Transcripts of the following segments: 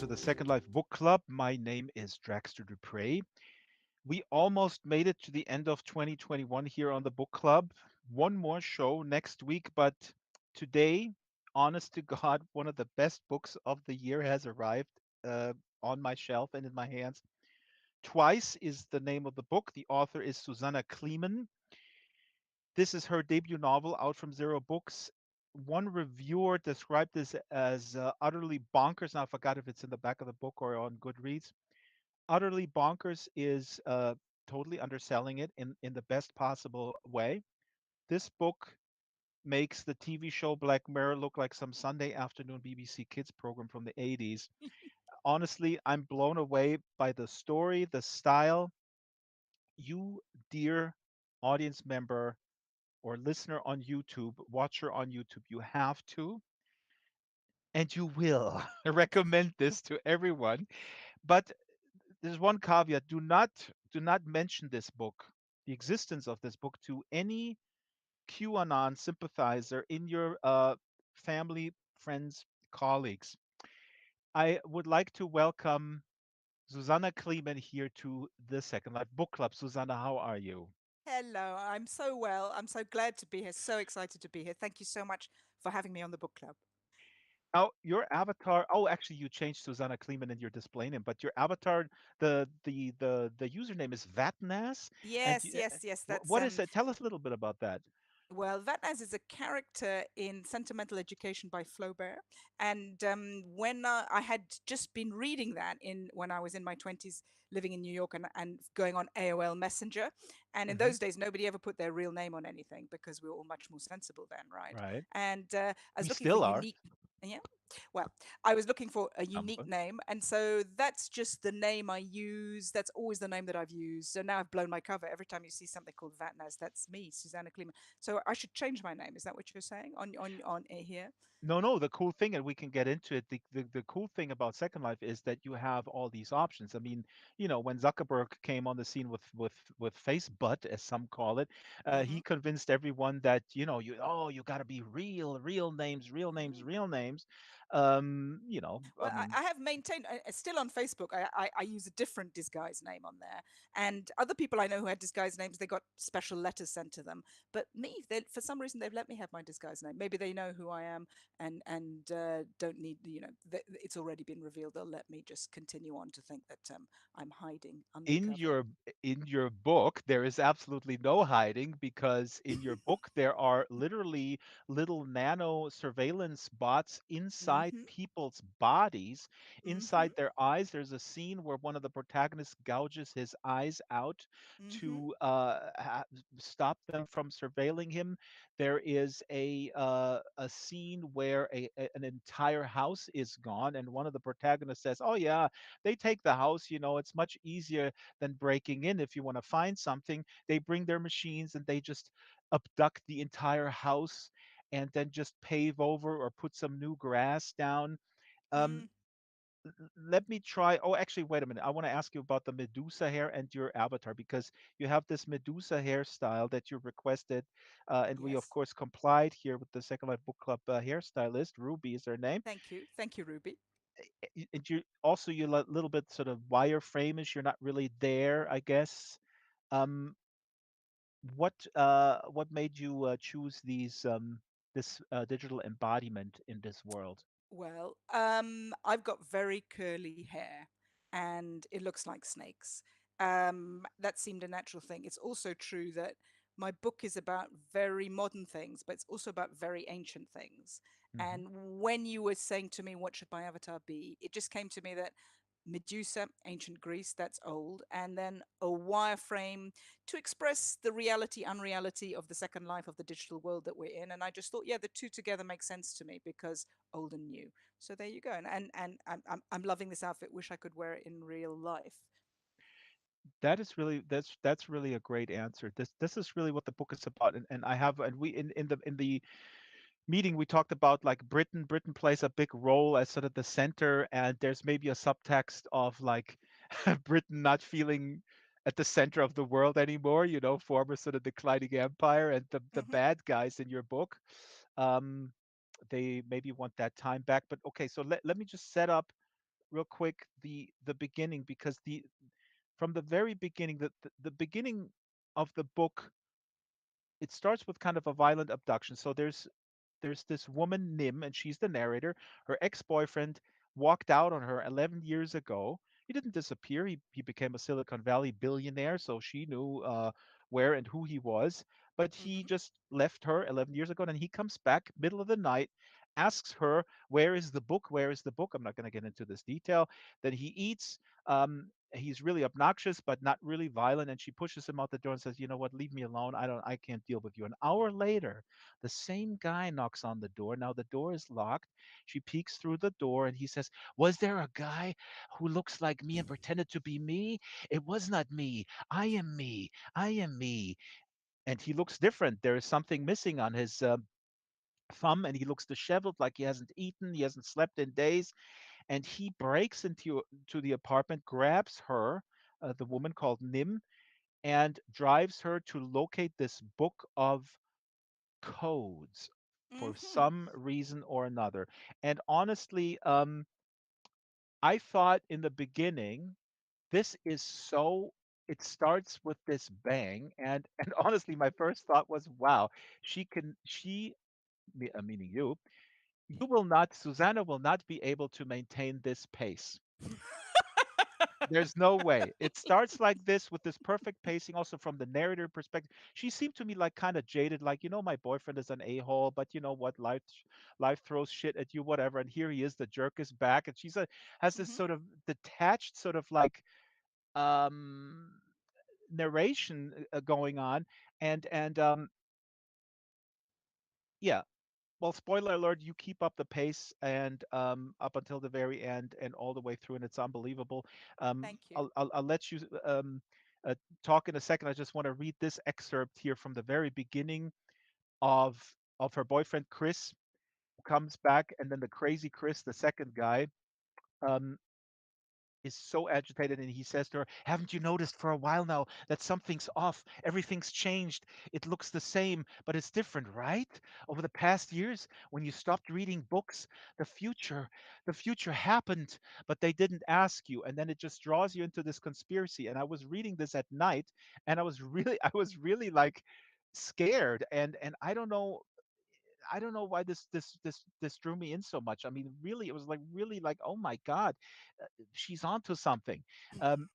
to the Second Life Book Club. My name is Draxtor Dupre. We almost made it to the end of 2021 here on the book club. One more show next week, but today, honest to God, one of the best books of the year has arrived uh, on my shelf and in my hands. Twice is the name of the book. The author is Susanna Kleeman. This is her debut novel out from Zero Books. One reviewer described this as utterly bonkers. Now, I forgot if it's in the back of the book or on Goodreads. Utterly bonkers is totally underselling it in the best possible way. This book makes the TV show Black Mirror look like some Sunday afternoon BBC Kids program from the 80s. Honestly, I'm blown away by the story, the style. You, dear audience member or listener on YouTube, watcher on YouTube, you have to and you will recommend this to everyone. But there's one caveat: do not mention this book, the existence of this book, to any QAnon sympathizer in your family, friends, colleagues. I would like to welcome Susanna Kleeman here to the Second Life Book Club. Susanna, how are you? Hello, I'm so well. I'm so glad to be here. So excited to be here. Thank you so much for having me on the book club. Now, your avatar. Oh, actually, you changed Susanna Kleeman in your display name, but your avatar, the username is Vatnas. And Yes, yes, yes. That's what is it? Tell us a little bit about that. well, Vatnaz is a character in Sentimental Education by Flaubert, and when I had just been reading that in when I was in my 20s, living in New York and going on AOL Messenger, and in Hmm. those days nobody ever put their real name on anything because we were all much more sensible then, right? Right. And I We was looking for still are. unique. Yeah, well, I was looking for a Some of unique us. name, and so that's just the name I use. That's always the name that I've used. So now I've blown my cover. Every time you see something called Vatnaz, that's me, Susanna Kleeman. So I should change my name. Is that what you're saying on here? No, no, the cool thing, and we can get into it. The cool thing about Second Life is that you have all these options. I mean, when Zuckerberg came on the scene with Facebook, as some call it, Mm-hmm. he convinced everyone that you got to be real names, real names, Mm. real names. Well, I have maintained still on Facebook. I use a different disguise name on there, and other people I know who had disguise names, they got special letters sent to them. But me, for some reason, they've let me have my disguise name. Maybe they know who I am, and don't need it's already been revealed. They'll let me just continue on to think that I'm hiding in undercover. your in your book there is absolutely no hiding, because in your book there are literally little nano surveillance bots inside Mm-hmm. people's bodies, Mm-hmm. inside their eyes. There's a scene where one of the protagonists gouges his eyes out Mm-hmm. to stop them from surveilling him. There is a scene where an entire house is gone, and one of the protagonists says, oh yeah, they take the house. It's much easier than breaking in. If you want to find something, they bring their machines and they just abduct the entire house and then just pave over or put some new grass down. Um, Mm. Let me try. Oh, actually, wait a minute. I want to ask you about the Medusa hair and your avatar, because you have this Medusa hairstyle that you requested, and we of Yes. course complied here with the Second Life Book Club hairstylist. Ruby is her name. Thank you. Thank you, Ruby. And you also, you're a little bit sort of wireframe-ish. You're not really there, I guess. Um, what made you choose this digital embodiment in this world? Well, I've got very curly hair and it looks like snakes. That seemed a natural thing. It's also true that my book is about very modern things, but it's also about very ancient things. Hmm. And when you were saying to me, what should my avatar be? It just came to me that Medusa, ancient Greece, that's old, and then a wireframe to express the reality, unreality of the second life of the digital world that we're in. And I just thought, yeah, the two together make sense to me because old and new. So there you go. And I'm loving this outfit. Wish I could wear it in real life. That's really a great answer. This is really what the book is about. And I have, and we in the meeting we talked about, like, Britain plays a big role as sort of the center, and there's maybe a subtext of, like, Britain not feeling at the center of the world anymore, former sort of declining empire, and the Hmm. bad guys in your book, um they maybe want that time back. But okay, so let me just set up real quick the beginning, because the from the very beginning, the beginning of the book, it starts with kind of a violent abduction. So there's this woman Nim, and she's the narrator. Her ex-boyfriend walked out on her 11 years ago. He didn't disappear. He became a Silicon Valley billionaire, so she knew where and who he was. But he Mm-hmm. just left her 11 years ago, and he comes back middle of the night, asks her, "Where is the book? Where is the book?" I'm not going to get into this detail. Then he eats. He's really obnoxious, but not really violent, and she pushes him out the door and says, "You know what? Leave me alone. I can't deal with you." An hour later, the same guy knocks on the door. Now the door is locked. She peeks through the door and he says, "Was there a guy who looks like me and pretended to be me? It was not me. I am me. I am me." And he looks different. There is something missing on his thumb, and he looks disheveled, like he hasn't eaten, he hasn't slept in days. And he breaks into to the apartment, grabs her, the woman called Nim, and drives her to locate this book of codes for Mm-hmm. some reason or another. And honestly, I thought in the beginning, this is so. It starts with this bang, and honestly, my first thought was, wow, meaning you will not, Susanna will not be able to maintain this pace. There's no way. It starts like this with this perfect pacing, also from the narrator perspective. She seemed to me like kind of jaded, like, my boyfriend is an a-hole, but you know what? Life throws shit at you, whatever. And here he is, the jerk is back. And has this Mm-hmm. sort of detached, sort of like um narration going on. And yeah, well, spoiler alert, you keep up the pace and up until the very end and all the way through, and it's unbelievable. Thank you. I'll let you uh, talk in a second. I just want to read this excerpt here from the very beginning of her boyfriend Chris, who comes back, and then the crazy Chris, the second guy. Um, is so agitated, and he says to her, "Haven't you noticed for a while now that something's off? Everything's changed. It looks the same, but it's different, right? Over the past years, when you stopped reading books, the future, the future happened, but they didn't ask you." And then it just draws you into this conspiracy. And I was reading this at night, and I was really like scared, and I don't know why this drew me in so much. I mean, really, it was like really like, oh my God, she's onto something.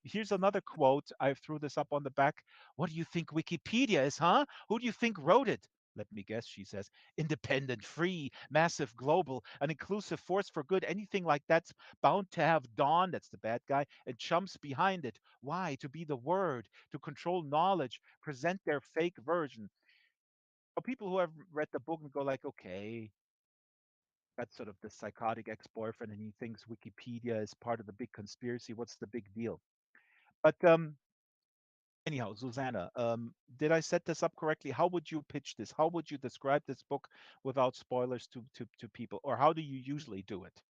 Here's another quote. I threw this up on the back. "What do you think Wikipedia is, huh? Who do you think wrote it?" "Let me guess," she says. "Independent, free, massive, global, an inclusive force for good. Anything like that's bound to have Dawn," that's the bad guy, "and chumps behind it. Why? To be the word, to control knowledge, present their fake version." For people who have read the book and go like, okay, that's sort of the psychotic ex-boyfriend, and he thinks Wikipedia is part of the big conspiracy. What's the big deal? But anyhow, Susanna, did I set this up correctly? How would you pitch this? How would you describe this book without spoilers to people, or how do you usually do it?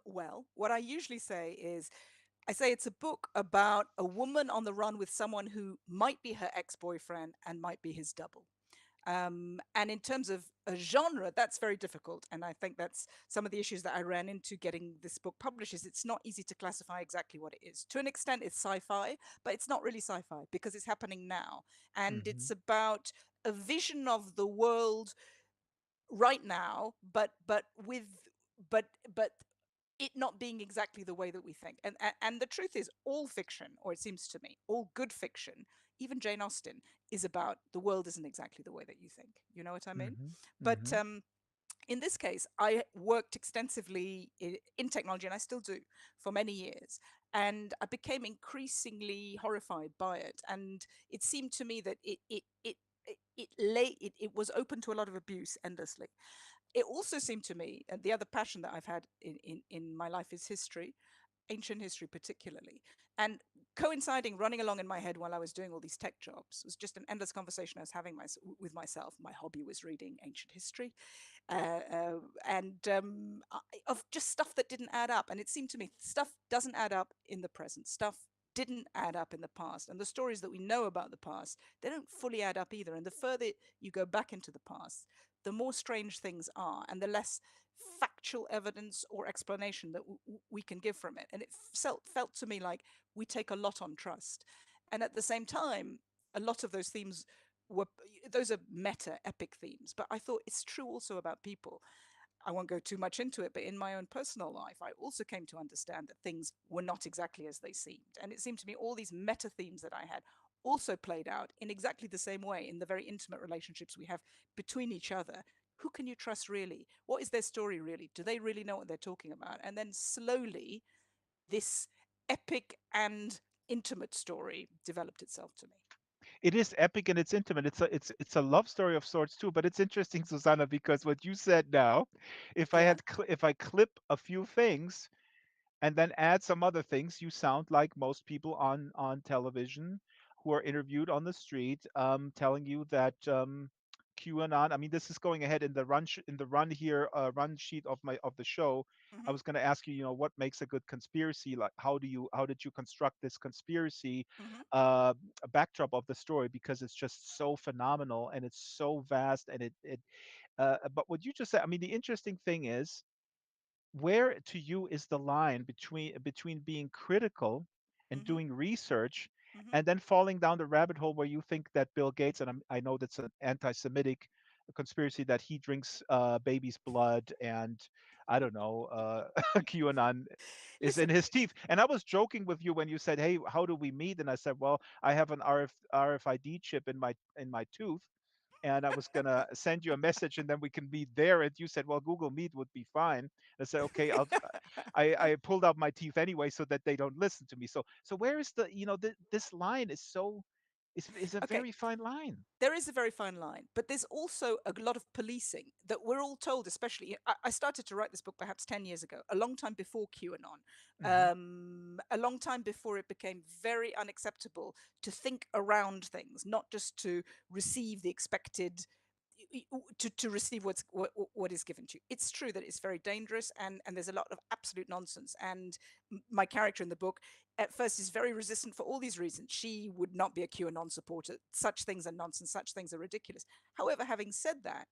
Well, what I usually say is I say it's a book about a woman on the run with someone who might be her ex boyfriend and might be his double. And in terms of a genre, that's very difficult. And I think that's some of the issues that I ran into getting this book published is it's not easy to classify exactly what it is. To an extent, it's sci-fi, but it's not really sci-fi because it's happening now. And Hmm. it's about a vision of the world right now, but with but but it not being exactly the way that we think. And the truth is, all fiction, or it seems to me, all good fiction, even Jane Austen, is about the world isn't exactly the way that you think. You know what I mean? Hmm. But Hmm. in this case, I worked extensively in technology, and I still do for many years. And I became increasingly horrified by it. And it seemed to me that it was open to a lot of abuse endlessly. It also seemed to me, and the other passion that I've had in my life is history, ancient history particularly. And coinciding, running along in my head while I was doing all these tech jobs was just an endless conversation I was having with myself. My hobby was reading ancient history, and of just stuff that didn't add up. And it seemed to me stuff doesn't add up in the present. Stuff didn't add up in the past. And the stories that we know about the past, they don't fully add up either. And the further you go back into the past, the more strange things are and the less factual evidence or explanation that we can give from it. And it felt to me like we take a lot on trust. And at the same time, a lot of those themes were, those are meta epic themes, but I thought it's true also about people. I won't go too much into it, but in my own personal life, I also came to understand that things were not exactly as they seemed. And it seemed to me all these meta themes that I had also played out in exactly the same way in the very intimate relationships we have between each other. Who can you trust really? What is their story really? Do they really know what they're talking about? And then slowly, this epic and intimate story developed itself to me. It is epic and it's intimate. It's a love story of sorts too. But it's interesting, Susanna, because what you said now, Yeah. if I clip a few things and then add some other things, you sound like most people on television who are interviewed on the street, telling you that QAnon. I mean, this is going ahead in the in the run here, run sheet of my of the show. I Hmm. was going to ask you, what makes a good conspiracy? Like, how did you construct this conspiracy Hmm. uh, backdrop of the story? Because it's just so phenomenal and it's so vast, and it. But what you just said, I mean, the interesting thing is, where to you is the line between being critical and Hmm. doing research Hmm. and then falling down the rabbit hole where you think that Bill Gates, and I know that's an anti-Semitic conspiracy, that he drinks baby's blood, and I don't know, QAnon is in Listen, his teeth. And I was joking with you when you said, "Hey, how do we meet?" And I said, "Well, I have an RFID chip in my tooth, and I was gonna send you a message, and then we can meet there." And you said, "Well, Google Meet would be fine." I said, "Okay, I pulled out my teeth anyway so that they don't listen to me." So where is the this line is so is a okay, very fine line. there is a very fine line, but there's also a lot of policing that we're all told, especially. I started to write this book perhaps 10 years ago, a long time before QAnon, Hmm. a long time before it became very unacceptable to think around things, not just to receive the expected. To receive what is given to you. It's true that it's very dangerous, and there's a lot of absolute nonsense. And my character in the book at first is very resistant for all these reasons. She would not be a QAnon supporter. Such things are nonsense. Such things are ridiculous. However, having said that,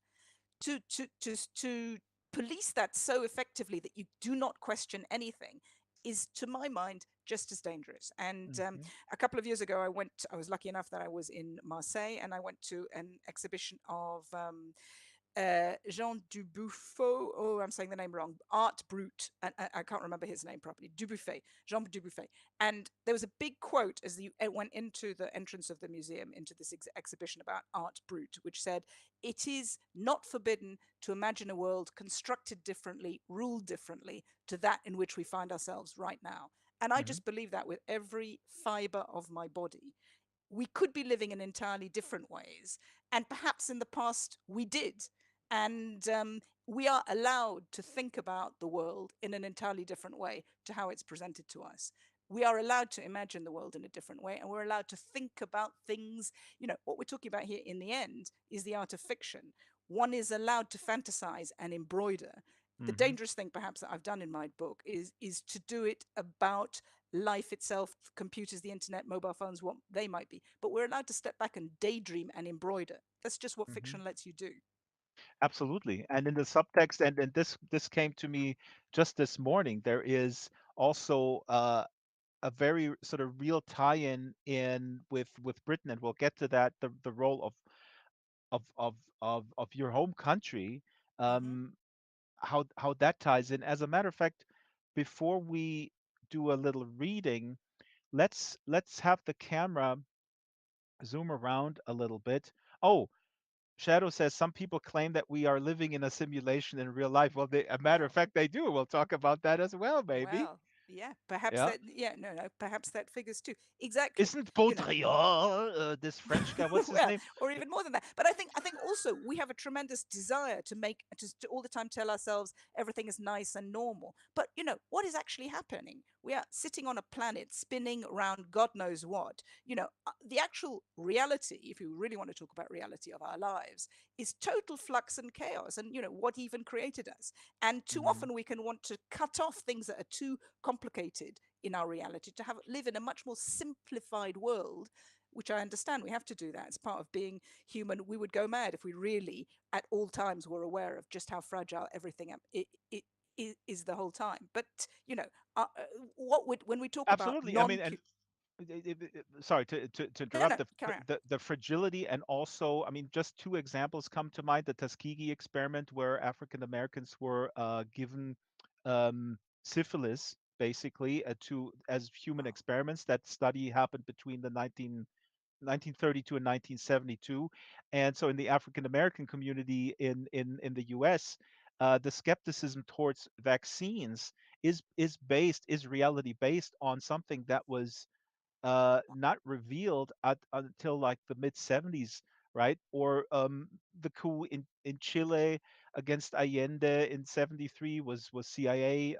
to police that so effectively that you do not question anything is, to my mind, just as dangerous. And Hmm. a couple of years ago, I was lucky enough that I was in Marseille, and I went to an exhibition of Jean Dubuffet. Oh, I'm saying the name wrong. Art Brut. I can't remember his name properly. Dubuffet, Jean Dubuffet. And there was a big quote as it went into the entrance of the museum, into this exhibition about Art Brut, which said, "It is not forbidden to imagine a world constructed differently, ruled differently to that in which we find ourselves right now." And I Hmm. just believe that with every fiber of my body. We could be living in entirely different ways. And perhaps in the past we did. And we are allowed to think about the world in an entirely different way to how it's presented to us. We are allowed to imagine the world in a different way, and we're allowed to think about things. What we're talking about here in the end is the art of fiction. One is allowed to fantasize and embroider. The Hmm. dangerous thing, perhaps, that I've done in my book is to do it about life itself, computers, the internet, mobile phones, what they might be. But we're allowed to step back and daydream and embroider. That's just what Hmm. fiction lets you do. Absolutely. And in the subtext, and this came to me just this morning, there is also a very sort of real tie-in with Britain, and we'll get to that, the role of of of your home country, Mm-hmm. um, how that ties in. As a matter of fact, before we do a little reading, let's have the camera zoom around a little bit. Oh, Shadow says some people claim that we are living in a simulation in real life. Well, a matter of Well, fact, they do. We'll talk about that as well, maybe. well, yeah, perhaps Yeah. that, yeah, no, no, perhaps that figures too. Exactly. Isn't You know, Baudrillard, this French guy? What's his well, name? or even more than that. But I think also we have a tremendous desire to all the time tell ourselves everything is nice and normal. But what is actually happening? We are sitting on a planet spinning around God knows what. The actual reality, if you really want to talk about reality of our lives, is total flux and chaos. And what even created us? And too Hmm. often we can want to cut off things that are too complicated in our reality, to have live in a much more simplified world, which I understand we have to do that. It's part of being human. We would go mad if we really at all times were aware of just how fragile everything is the whole time. But you know, what would when we talk about Absolutely. I mean, non, and sorry to no, no, interrupt carry on. the fragility, and also, I mean, just two examples come to mind: the Tuskegee experiment, where African Americans were given syphilis basically to as human Wow. experiments. That study happened between the 1932 and 1972. And so in the African American community in the US, the skepticism towards vaccines is reality based on something that was not revealed until like the mid 70s, right? Or the coup in Chile against Allende in 73 was CIA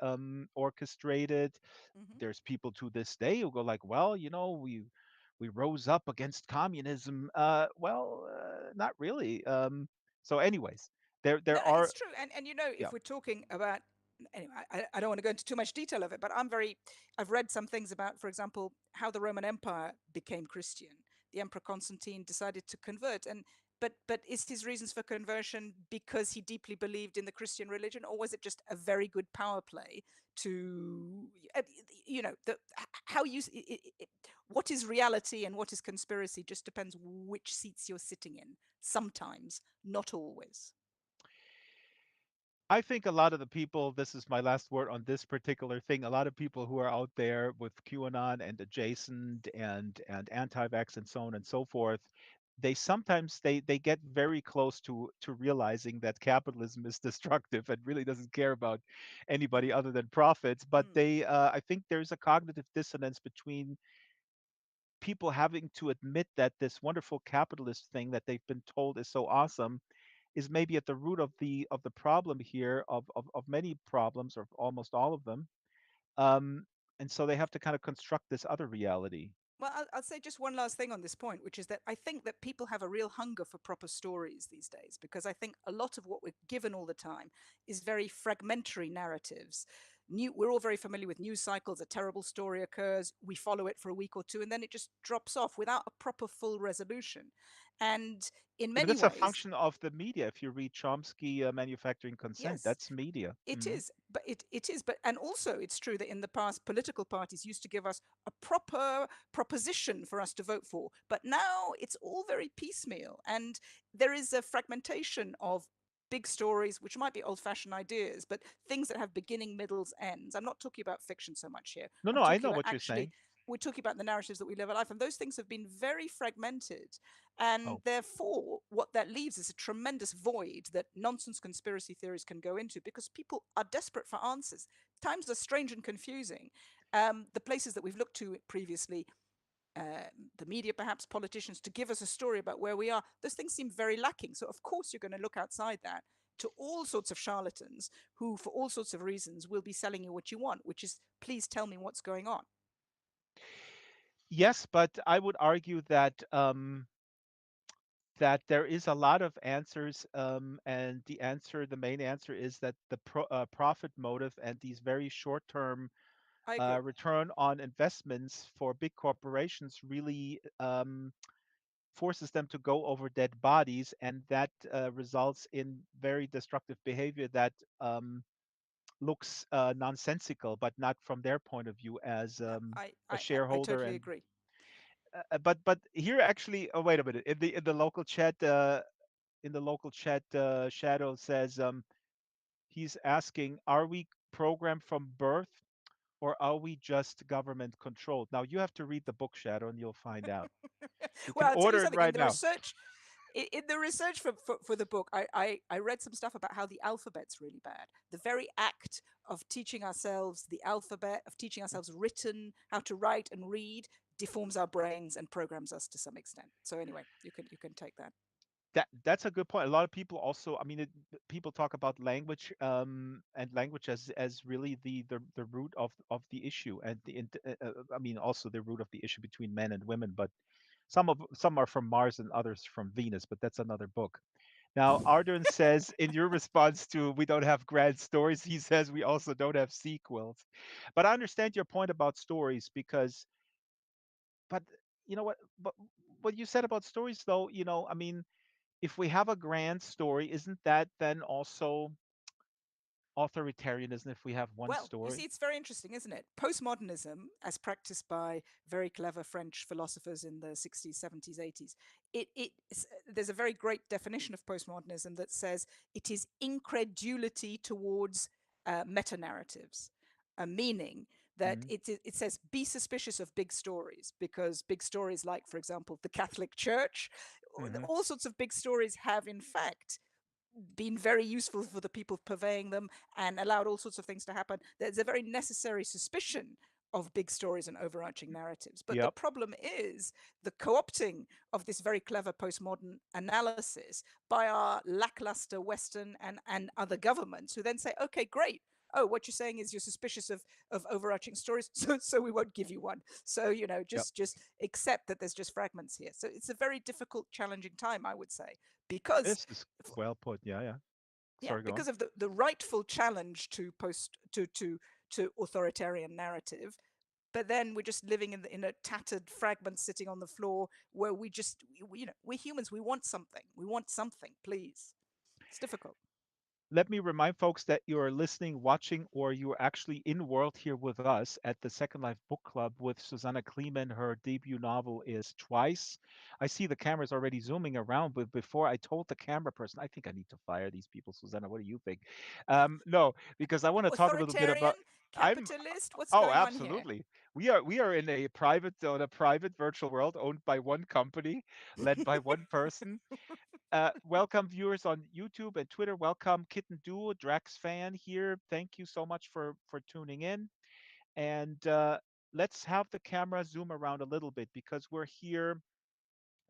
orchestrated. Hmm. There's people to this day who go like, well, we rose up against communism. Not really. So, anyways, No, there no, are it's true. And you know, yeah. if we're talking about, anyway, I don't want to go into too much detail of it, but I've read some things about, for example, how the Roman Empire became Christian. The Emperor Constantine decided to convert, and but is his reasons for conversion because he deeply believed in the Christian religion, or was it just a very good power play to, you know, how you, what is reality and what is conspiracy just depends which seats you're sitting in. Sometimes, not always. I think a lot of the people, this is my last word on this particular thing, a lot of people who are out there with QAnon and adjacent and anti-vax and so on and so forth, they sometimes they get very close to realizing that capitalism is destructive and really doesn't care about anybody Mm, other than profits. But mm. they, I think there's a cognitive dissonance between people having to admit that this wonderful capitalist thing that they've been told is so awesome is maybe at the root of the problem here of many problems or almost all of them. um, and so they have to kind of construct this other reality. Well, I'll say just one last thing on this point, which is that I think that people have a real hunger for proper stories these days, because I think a lot of what we're given all the time is very fragmentary narratives. We're all very familiar with news cycles. A terrible story occurs, we follow it for a week or two, and then it just drops off without a proper full resolution. And in Yeah, but many that's a ways, function of the media. If you read Chomsky, Manufacturing Consent, yes, that's media. it is, but it is, but and also it's true that in the past political parties used to give us a proper proposition for us to vote for, but now it's all very piecemeal, and there is a fragmentation of big stories which might be old-fashioned ideas, but things that have beginning, middles, ends. I'm not talking about fiction so much here. No, I'm no, I talking know about what you're actually, saying. we're talking about the narratives that we live a life, and those things have been very fragmented, and Oh, therefore what that leaves is a tremendous void that nonsense conspiracy theories can go into, because people are desperate for answers. Times are strange and confusing. The places that we've looked to previously, the media, perhaps politicians, to give us a story about where we are, those things seem very lacking. So of course you're going to look outside that to all sorts of charlatans who, for all sorts of reasons, will be selling you what you want, which is, please tell me what's going on. yes, but I would argue that that there is a lot of answers, and the main answer is that the profit motive and these very short-term I agree. return on investments for big corporations really forces them to go over dead bodies, and that results in very destructive behavior that looks nonsensical, but not from their point of view as No, a I shareholder. totally And agree. but here actually, oh wait a minute, in the local chat, Shadow says he's asking, are we programmed from birth or are we just government controlled? Now you have to read the book, Shadow, and you'll find out. You can Well, I'll tell you order it something. In right the now. research, in the research for the book, I read some stuff about how the alphabet's really bad. The very act of teaching ourselves the alphabet, of teaching ourselves written, how to write and read, deforms our brains and programs us to some extent. So anyway, you can take that. That's a good point. A lot of people also, I mean, people talk about language, and language as really the root of the issue, and I mean, also the root of the issue between men and women. But some are from Mars and others from Venus, but that's another book. Now, Ardern says in your response to we don't have grand stories, he says we also don't have sequels. But I understand your point about stories because, but you know what you said about stories though, I mean, if we have a grand story, isn't that then also authoritarianism if we have one Well, you see, story? it's very interesting, isn't it? Postmodernism, as practiced by very clever French philosophers in the 60s, 70s, 80s, there's a very great definition of postmodernism that says it is incredulity towards meta narratives, meaning that Mhm. it says be suspicious of big stories because big stories, like, for example, the Catholic Church, Mhm. all sorts of big stories have, in fact, been very useful for the people purveying them and allowed all sorts of things to happen. There's a very necessary suspicion of big stories and overarching narratives. But the Yep. problem is the co opting of this very clever postmodern analysis by our lackluster Western and other governments who then say, okay, great. Oh, what you're saying is you're suspicious of overarching stories, so we won't give you one. So, Yep. just accept that there's just fragments here. So it's a very difficult, challenging time, I would say, because This is well put. Yeah, yeah. yeah, Sorry, go on. because of the rightful challenge to post to authoritarian narrative, but then we're just living in a tattered fragment sitting on the floor where we're humans, we want something, please. It's difficult. Let me remind folks that you are listening, watching, or you are actually in world here with us at the Second Life Book Club with Susanna Kleeman. Her debut novel is Twice. I see the cameras already zooming around, but before I told the camera person, I think I need to fire these people. Susanna, what do you think? No, because I want to talk a little bit about. Authoritarian, I'm. capitalist, what's Oh, going on here? absolutely. We are in a private on a private virtual world owned by one company, led by one person. Welcome viewers on YouTube and Twitter. Welcome Kitten Duo, Drax fan here. Thank you so much for tuning in. And let's have the camera zoom around a little bit because we're here.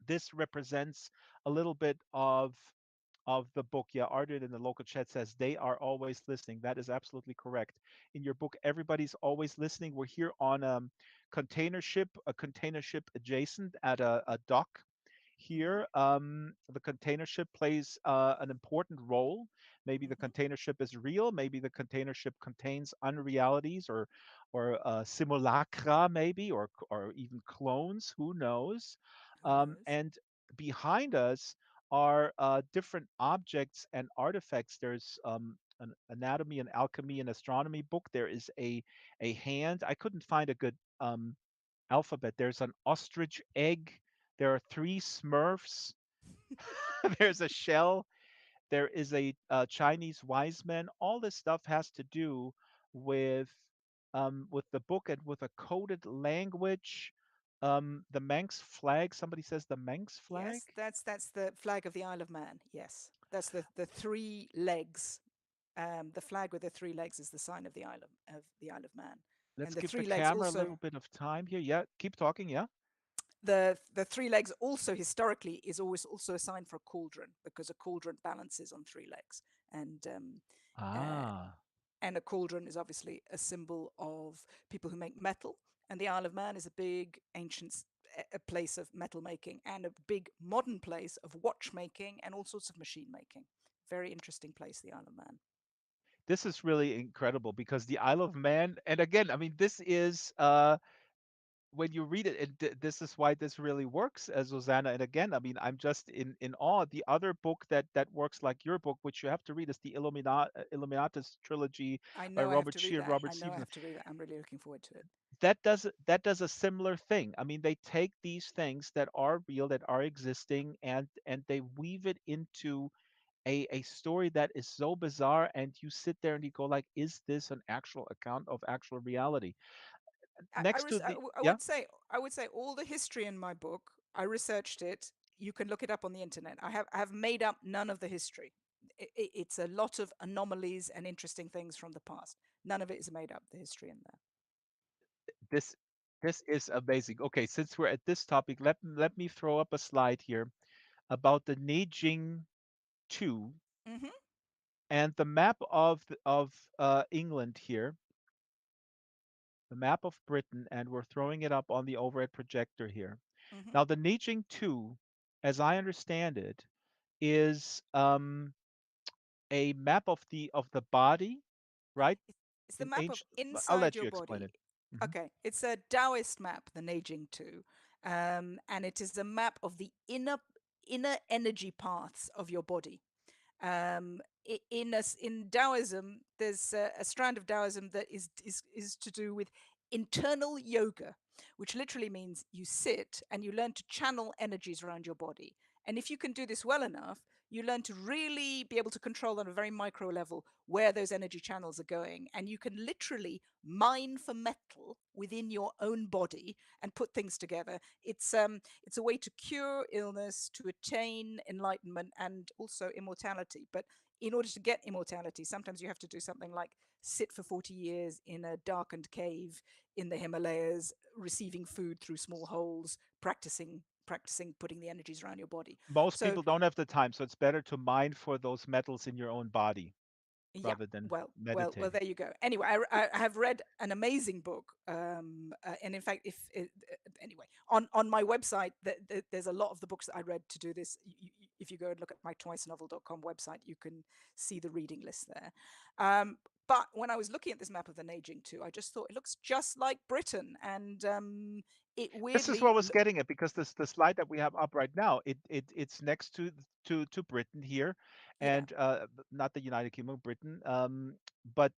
This represents a little bit of the book. Yeah, Ardit in the local chat says they are always listening. That is absolutely correct. In your book, everybody's always listening. We're here on a container ship adjacent at a dock Hmm. here. The container ship plays an important role. Maybe the Hmm. container ship is real. Maybe the container ship contains unrealities or simulacra, maybe, or even clones. Who knows? Who knows? And behind us are different objects and artifacts. There's an anatomy and alchemy and astronomy book. There is a hand. I couldn't find a good alphabet. There's an ostrich egg. There are three Smurfs. There's a shell. There is a Chinese wise man. All this stuff has to do with the book and with a coded language. The Manx flag. Somebody says the Manx flag. Yes, that's the flag of the Isle of Man. Yes, that's the three legs. The flag with the three legs is the sign of the Isle of Man, and Let's the give the three legs camera a also little bit of time here. Yeah, keep talking. Yeah. the three legs also historically is always also a sign for a cauldron because a cauldron balances on three legs, and uh, Ah, and a cauldron is obviously a symbol of people who make metal, and the Isle of Man is a big ancient a place of metal making and a big modern place of watchmaking and all sorts of machine making. Very interesting place, the Isle of Man. this is really incredible because the Isle of Man, and again, I mean, this is when you read it, this is why this really works, as Susanna. And again, I mean, I'm just in awe. The other book that works like your book, which you have to read, is the Illuminatus trilogy I by know I have Robert to read Shear and that. Robert I know I Stevens. have to read that. I'm really looking forward to it. That does a similar thing. I mean, they take these things that are real, that are existing, and they weave it into a story that is so bizarre, and you sit there and you go like, is this an actual account of actual reality? Next to the yeah. I would say all the history in my book. I researched it. You can look it up on the internet. I have made up none of the history. It's a lot of anomalies and interesting things from the past. None of it is made up. The history in there. This this is amazing. Okay, since we're at this topic, let me throw up a slide here about the Neijing 2 Hmm. and the map of England here, the map of Britain, and we're throwing it up on the overhead projector here. Hmm. Now, the Neijing 2, as I understand it, is a map of the body, right? It's the In map of ancient, I'll inside let your you explain body. it. Hmm. Okay, it's a Taoist map, the Neijing 2, and it is a map of the inner energy paths of your body. In Taoism, there's a strand of Taoism that is to do with internal yoga, which literally means you sit and you learn to channel energies around your body. And if you can do this well enough, you learn to really be able to control on a very micro level where those energy channels are going. And you can literally mine for metal within your own body and put things together. It's a way to cure illness, to attain enlightenment, and also immortality. But in order to get immortality, sometimes you have to do something like sit for 40 years in a darkened cave in the Himalayas, receiving food through small holes, practicing putting the energies around your body. Most So people don't have the time, so it's better to mine for those metals in your own body yeah, rather than well, meditating. there you go. Anyway, I have read an amazing book, and in fact, anyway, on my website, there's a lot of the books that I read to do this. If you go and look at my twicenovel.com website, you can see the reading list there. But when I was looking at this map of the Neijing too, I just thought it looks just like Britain, and it This is what weirdly, was getting it because this the slide that we have up right now, it's next to Britain here, yeah, and not the United Kingdom, Britain. But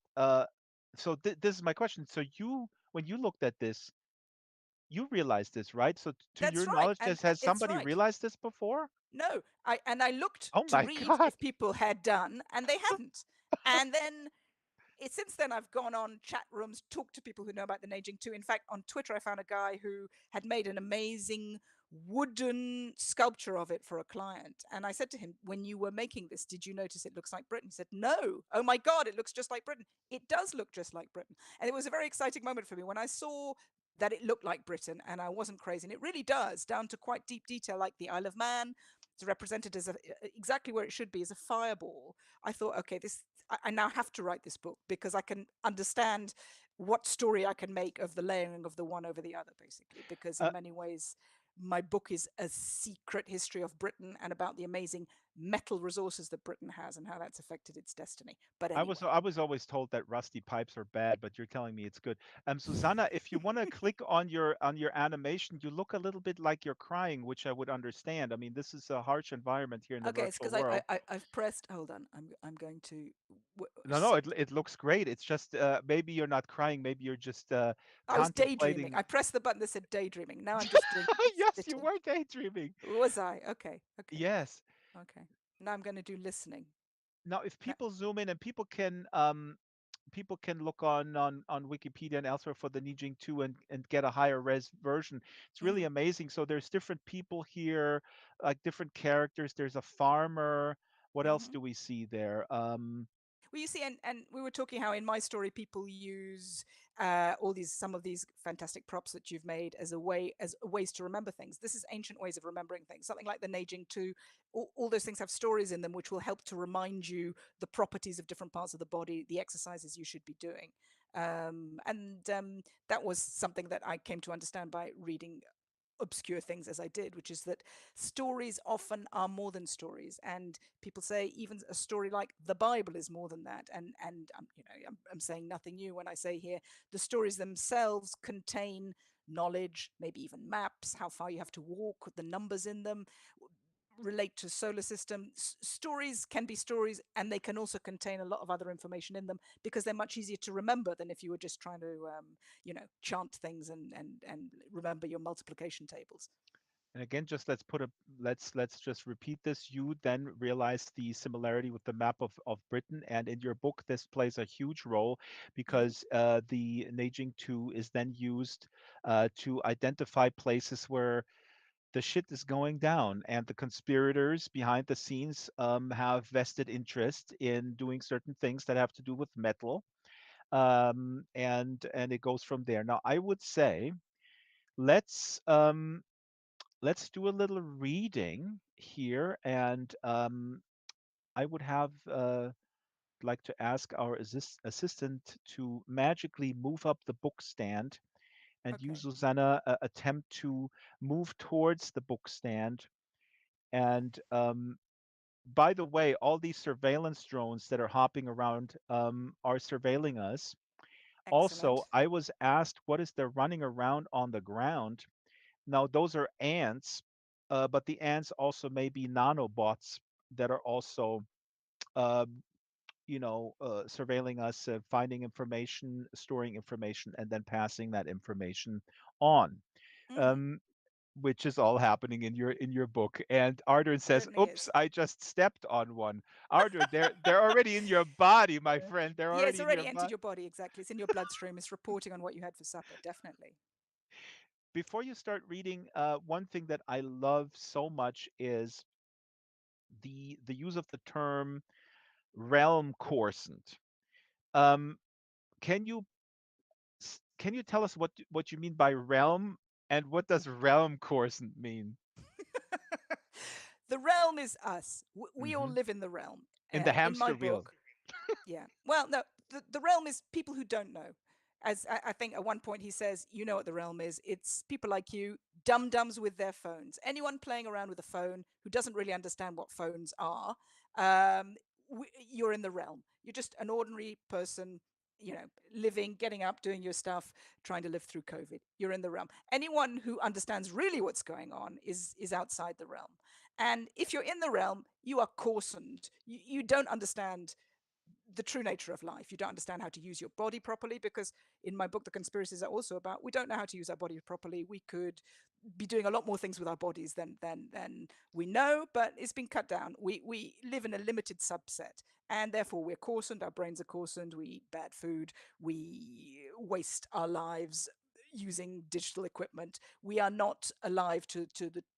so this is my question. So you, when you looked at this, you realized this, right? So to that's your right, knowledge, and has it's somebody right. realized this before? No, I looked Oh to my read God. if people had done, and they hadn't. And then since then, I've gone on chat rooms, talked to people who know about the Neijing too. In fact, on Twitter, I found a guy who had made an amazing wooden sculpture of it for a client. And I said to him, when you were making this, did you notice it looks like Britain? He said, no. Oh my God, it looks just like Britain. It does look just like Britain. And it was a very exciting moment for me when I saw that it looked like Britain and I wasn't crazy. And it really does, down to quite deep detail, like the Isle of Man. It's represented as exactly where it should be, as a fireball. I thought, okay, I now have to write this book because I can understand what story I can make of the layering of the one over the other, basically. Because Uh, in many ways, my book is a secret history of Britain and about the amazing metal resources that Britain has and how that's affected its destiny. But anyway, I was always told that rusty pipes are bad, but you're telling me it's good. Susanna, if you want to click on your animation, you look a little bit like you're crying, which I would understand. I mean, this is a harsh environment here in the okay, it's virtual because world. I've pressed. Hold on, I'm going to. No, no, it looks great. It's just maybe you're not crying, maybe you're just I was daydreaming. contemplating. I pressed the button that said daydreaming. Now I'm just doing Yes, you sitting. were daydreaming. Was I? Okay, okay, Yes. okay. Now I'm going to do listening. Now, if Now, people zoom in and people can look on Wikipedia and elsewhere for the Nijing 2 and get a higher res version. It's really mhm, amazing. So there's different people here, like different characters. There's a farmer. What else mhm. do we see there? Well, you see, and we were talking how in my story people use all these some of these fantastic props that you've made as a way as ways to remember things. This is ancient ways of remembering things. Something like the Neijing 2, all those things have stories in them which will help to remind you the properties of different parts of the body, the exercises you should be doing. And that was something that I came to understand by reading obscure things as I did, which is that stories often are more than stories, and people say even a story like the Bible is more than that. And I'm saying nothing new when I say here the stories themselves contain knowledge, maybe even maps, how far you have to walk, the numbers in them relate to solar system. Stories can be stories, and they can also contain a lot of other information in them because they're much easier to remember than if you were just trying to chant things and remember your multiplication tables. And again, just let's just repeat this. You then realize the similarity with the map of Britain, and in your book, this plays a huge role Mm-hmm. because the Neijing 2 is then used to identify places where the shit is going down, and the conspirators behind the scenes have vested interest in doing certain things that have to do with metal, and it goes from there. Now, I would say let's let's do a little reading here, and I would have like to ask our assistant to magically move up the book stand, and you, Okay. Susanna, attempt to move towards the book stand, and by the way, all these surveillance drones that are hopping around are surveilling us. Also, Excellent. I was asked what is there running around on the ground. Now, those are ants, but the ants also may be nanobots that are also, um, surveilling us, finding information, storing information, and then passing that information on. Mm, Um, which is all happening in your book. And Ardern says, certainly "Oops, is. I just stepped on one." Ardern, they're already in your body, my friend. They're Yeah, it's already in your already entered body. your body. Exactly. It's in your bloodstream. It's reporting on what you had for supper. Definitely. Before you start reading, one thing that I love so much is the use of the term realm coarsened. Um, can you can you tell us what you mean by realm, and what does realm coarsened mean? The realm is us. We all Hmm. live in the realm. In the In my hamster wheel. book, yeah. Well, no, the realm is people who don't know. As I think at one point he says, you know what the realm is. It's people like you, dum dums with their phones. Anyone playing around with a phone who doesn't really understand what phones are, you're in the realm. You're just an ordinary person, living, getting up, doing your stuff, trying to live through COVID. You're in the realm. Anyone who understands really what's going on is outside the realm. And if you're in the realm, you are coarsened. You don't understand the true nature of life. You don't understand how to use your body properly because in my book, The Conspiracies are also about we don't know how to use our body properly. We could be doing a lot more things with our bodies than we know, but it's been cut down. We live in a limited subset. And therefore, we're coarsened. Our brains are coarsened. We eat bad food. We waste our lives using digital equipment. We are not alive to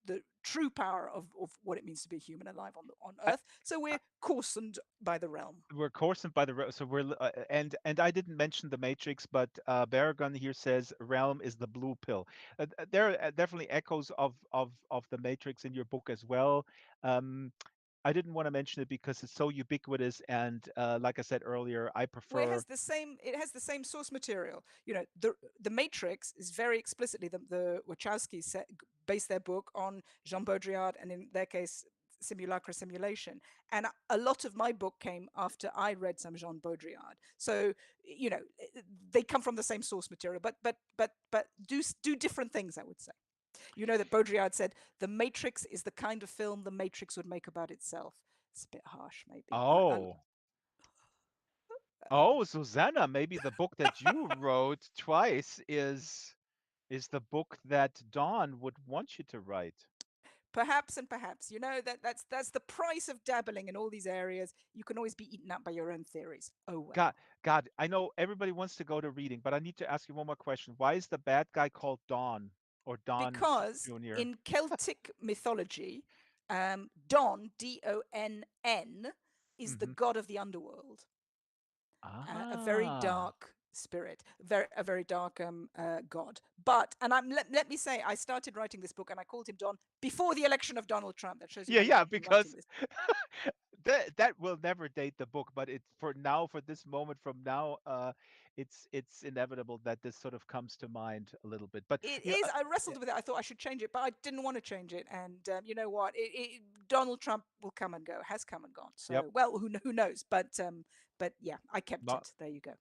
the true power of what it means to be a human alive on I, Earth. So we're coarsened by the realm. we're coarsened by the so and I didn't mention the Matrix, but Baragon here says realm is the blue pill. There are definitely echoes of the Matrix in your book as well. Um, I didn't want to mention it because it's so ubiquitous, and like I said earlier, I Where prefer. it has the same source material. The Matrix is very explicitly the Wachowskis based their book on Jean Baudrillard, and in their case simulacra simulation. And a lot of my book came after I read some Jean Baudrillard. So you know they come from the same source material, but do different things, I would say. You know that Baudrillard said the Matrix is the kind of film the Matrix would make about itself. It's a bit harsh, maybe. Oh, oh, Susanna, maybe the book that you wrote twice is the book that Dawn would want you to write. Perhaps and perhaps, that's the price of dabbling in all these areas. You can always be eaten up by your own theories. Oh God, well. God, I know everybody wants to go to reading, but I need to ask you one more question. Why is the bad guy called Don or Don Because Jr.? in Celtic mythology, Don, Donn, is the Hmm. god of the underworld, a very Ah, dark spirit, a very dark god. But and let me say, I started writing this book and I called him Don before the election of Donald Trump. That shows you yeah, how long yeah, I've been writing because this. that will never date the book, but it for now, for this moment from now, it's inevitable that this sort of comes to mind a little bit. But It you know, is. I yeah, wrestled with it. I thought I should change it, but I didn't want to change it. And you know what? Donald Trump will come and go. Has come and gone. yep, So, well, who knows? But yeah, I kept knock it. There you go.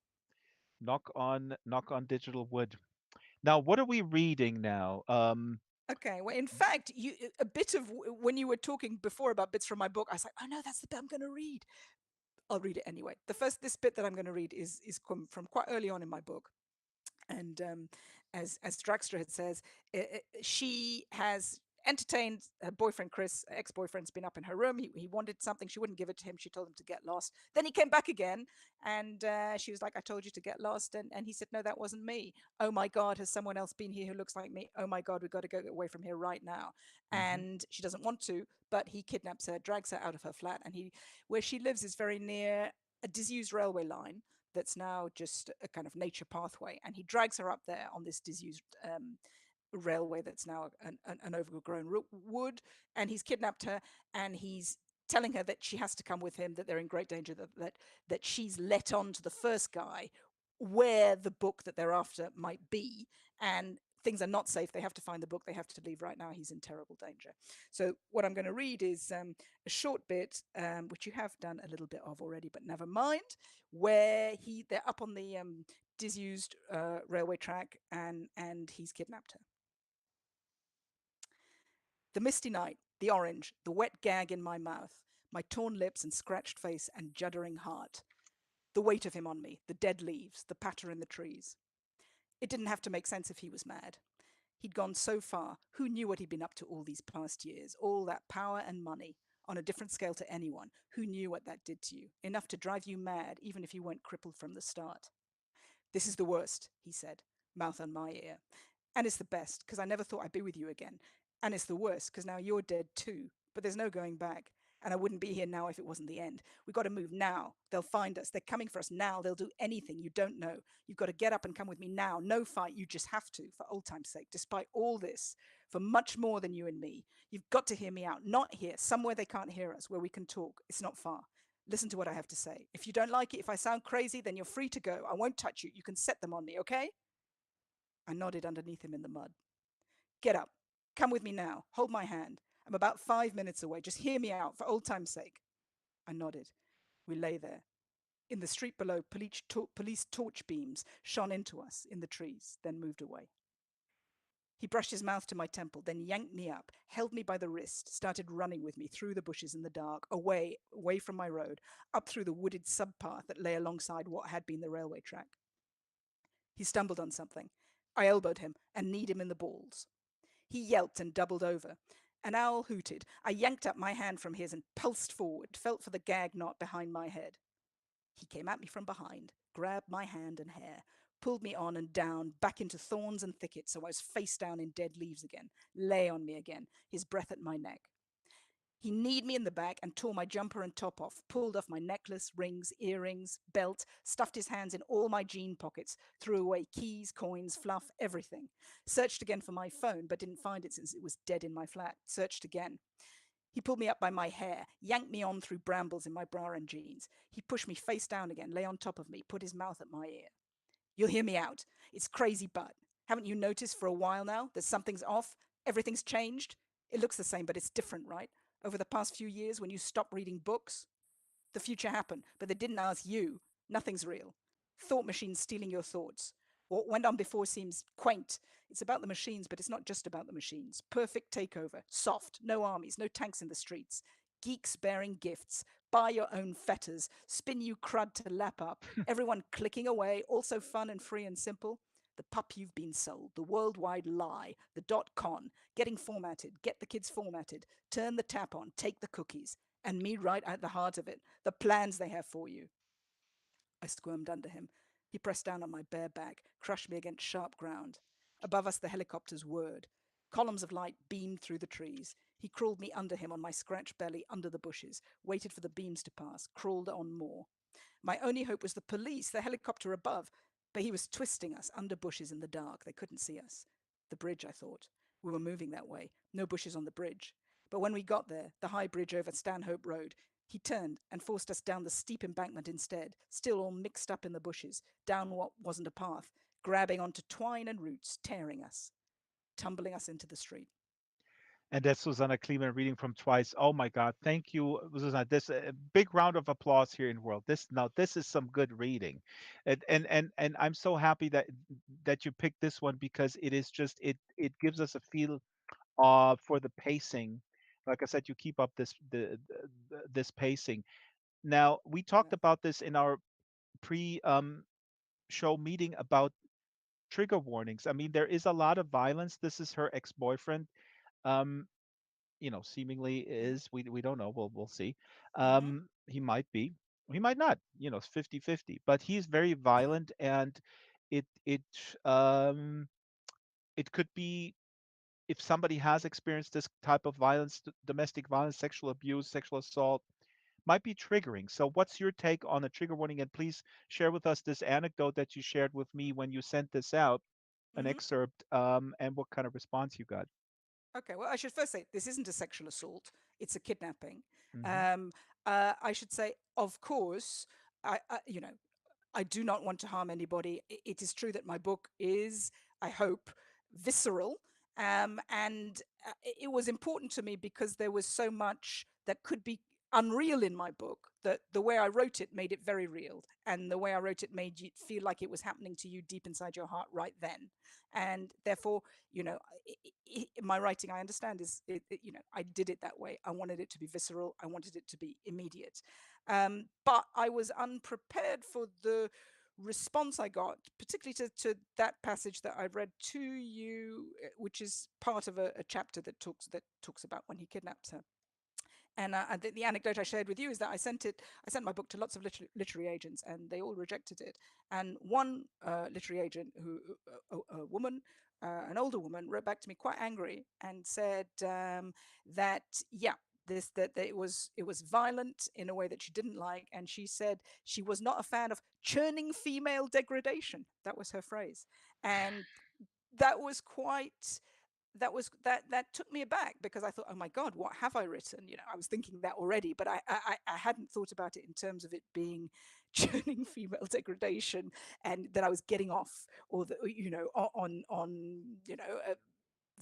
knock on digital wood. Now, what are we reading now? Okay. Well, in fact, a bit of when you were talking before about bits from my book, I was like, oh no, that's the bit I'm going to read. I'll read it anyway. This bit that I'm going to read is from quite early on in my book. And as Draxtor had says, she has entertained her boyfriend Chris, ex-boyfriend's been up in her room. He wanted something, she wouldn't give it to him. She told him to get lost. Then he came back again, and she was like, "I told you to get lost," and he said, "No, that wasn't me. Oh my God, has someone else been here who looks like me? Oh my God, we've got to go away from here right now." Mhm. And she doesn't want to, but he kidnaps her, drags her out of her flat, and where she lives is very near a disused railway line that's now just a kind of nature pathway. And he drags her up there on this disused railway that's now an overgrown wood. And he's kidnapped her, and he's telling her that she has to come with him, that they're in great danger, that she's let on to the first guy where the book that they're after might be. And things are not safe. They have to find the book. They have to leave right now. He's in terrible danger. So what I'm going to read is a short bit, which you have done a little bit of already, but never mind. Where they're up on the disused railway track, and he's kidnapped her. The misty night, the orange, the wet gag in my mouth, my torn lips and scratched face and juddering heart. The weight of him on me, the dead leaves, the patter in the trees. It didn't have to make sense if he was mad. He'd gone so far. Who knew what he'd been up to all these past years? All that power and money, on a different scale to anyone. Who knew what that did to you? Enough to drive you mad, even if you weren't crippled from the start. This is the worst, he said, mouth on my ear. And it's the best, because I never thought I'd be with you again. And it's the worst, because now you're dead too. But there's no going back. And I wouldn't be here now if it wasn't the end. We've got to move now. They'll find us. They're coming for us now. They'll do anything. You don't know. You've got to get up and come with me now. No fight. You just have to, for old time's sake, despite all this, for much more than you and me. You've got to hear me out. Not here, somewhere they can't hear us, where we can talk. It's not far. Listen to what I have to say. If you don't like it, if I sound crazy, then you're free to go. I won't touch you. You can set them on me, okay? I nodded underneath him in the mud. Get up. Come with me now. Hold my hand. I'm about 5 minutes away. Just hear me out for old time's sake. I nodded. We lay there. In the street below, police torch beams shone into us in the trees, then moved away. He brushed his mouth to my temple, then yanked me up, held me by the wrist, started running with me through the bushes in the dark, away from my road, up through the wooded subpath that lay alongside what had been the railway track. He stumbled on something. I elbowed him and kneed him in the balls. He yelped and doubled over. An owl hooted. I yanked up my hand from his and pulsed forward, felt for the gag knot behind my head. He came at me from behind, grabbed my hand and hair, pulled me on and down, back into thorns and thickets, so I was face down in dead leaves again, lay on me again, his breath at my neck. He kneed me in the back and tore my jumper and top off, pulled off my necklace, rings, earrings, belt, stuffed his hands in all my jean pockets, threw away keys, coins, fluff, everything. Searched again for my phone, but didn't find it since it was dead in my flat. Searched again. He pulled me up by my hair, yanked me on through brambles in my bra and jeans. He pushed me face down again, lay on top of me, put his mouth at my ear. You'll hear me out. It's crazy, but haven't you noticed for a while now that something's off? Everything's changed? It looks the same, but it's different, right? Over the past few years when you stopped reading books? The future happened, but they didn't ask you. Nothing's real. Thought machines stealing your thoughts. What went on before seems quaint. It's about the machines, but it's not just about the machines. Perfect takeover. Soft. No armies. No tanks in the streets. Geeks bearing gifts. Buy your own fetters. Spin you crud to lap up. Everyone clicking away. Also fun and free and simple. The pup you've been sold. The worldwide lie. The .con. Getting formatted. Get the kids formatted. Turn the tap on. Take the cookies. And me right at the heart of it. The plans they have for you. I squirmed under him. He pressed down on my bare back, crushed me against sharp ground. Above us, the helicopters whirred. Columns of light beamed through the trees. He crawled me under him on my scratched belly under the bushes, waited for the beams to pass, crawled on more. My only hope was the police, the helicopter above, but he was twisting us under bushes in the dark. They couldn't see us. The bridge, I thought. We were moving that way. No bushes on the bridge. But when we got there, the high bridge over Stanhope Road, he turned and forced us down the steep embankment instead, still all mixed up in the bushes, down what wasn't a path, grabbing onto twine and roots, tearing us, tumbling us into the street. And that's Susanna Kleeman reading from Twice. Oh my God. Thank you, Susanna. This a big round of applause here in World. This is some good reading. And I'm so happy that you picked this one because it is just it gives us a feel for the pacing. Like I said, you keep up this pacing. Now, we talked Yeah. about this in our pre show meeting about trigger warnings. I mean, there is a lot of violence. This is her ex-boyfriend. Um, seemingly Mm-hmm. is. We don't know. We'll see. Mm-hmm. He might be. He might not. It's 50-50. But he's very violent, and it it um it could be if somebody has experienced this type of violence, domestic violence, sexual abuse, sexual assault, might be triggering. So, what's your take on a trigger warning? And please share with us this anecdote that you shared with me when you sent this out, an Mm-hmm. excerpt, and what kind of response you got. Okay, well, I should first say this isn't a sexual assault, it's a kidnapping. Hmm. Um, I should say, of course, you know, I do not want to harm anybody. It is true that my book is, I hope, visceral. And it was important to me because there was so much that could be unreal in my book, that the way I wrote it made it very real, and the way I wrote it made you feel like it was happening to you deep inside your heart right then. And therefore, you know, my writing, I understand, is I did it that way. I wanted it to be visceral. I wanted it to be immediate. But I was unprepared for the response I got, particularly to that passage that I've read to you, which is part of a chapter that talks about when he kidnaps her. And the anecdote I shared with you is that I sent my book to lots of literary agents, and they all rejected it. And one literary agent, a woman, an older woman, wrote back to me quite angry and said that yeah, that it was violent in a way that she didn't like, and she said she was not a fan of churning female degradation. That was her phrase. And that was quite that took me aback, because I thought, oh my god, what have I written? I was thinking that already, but I hadn't thought about it in terms of it being churning female degradation, and that I was getting off, or the, on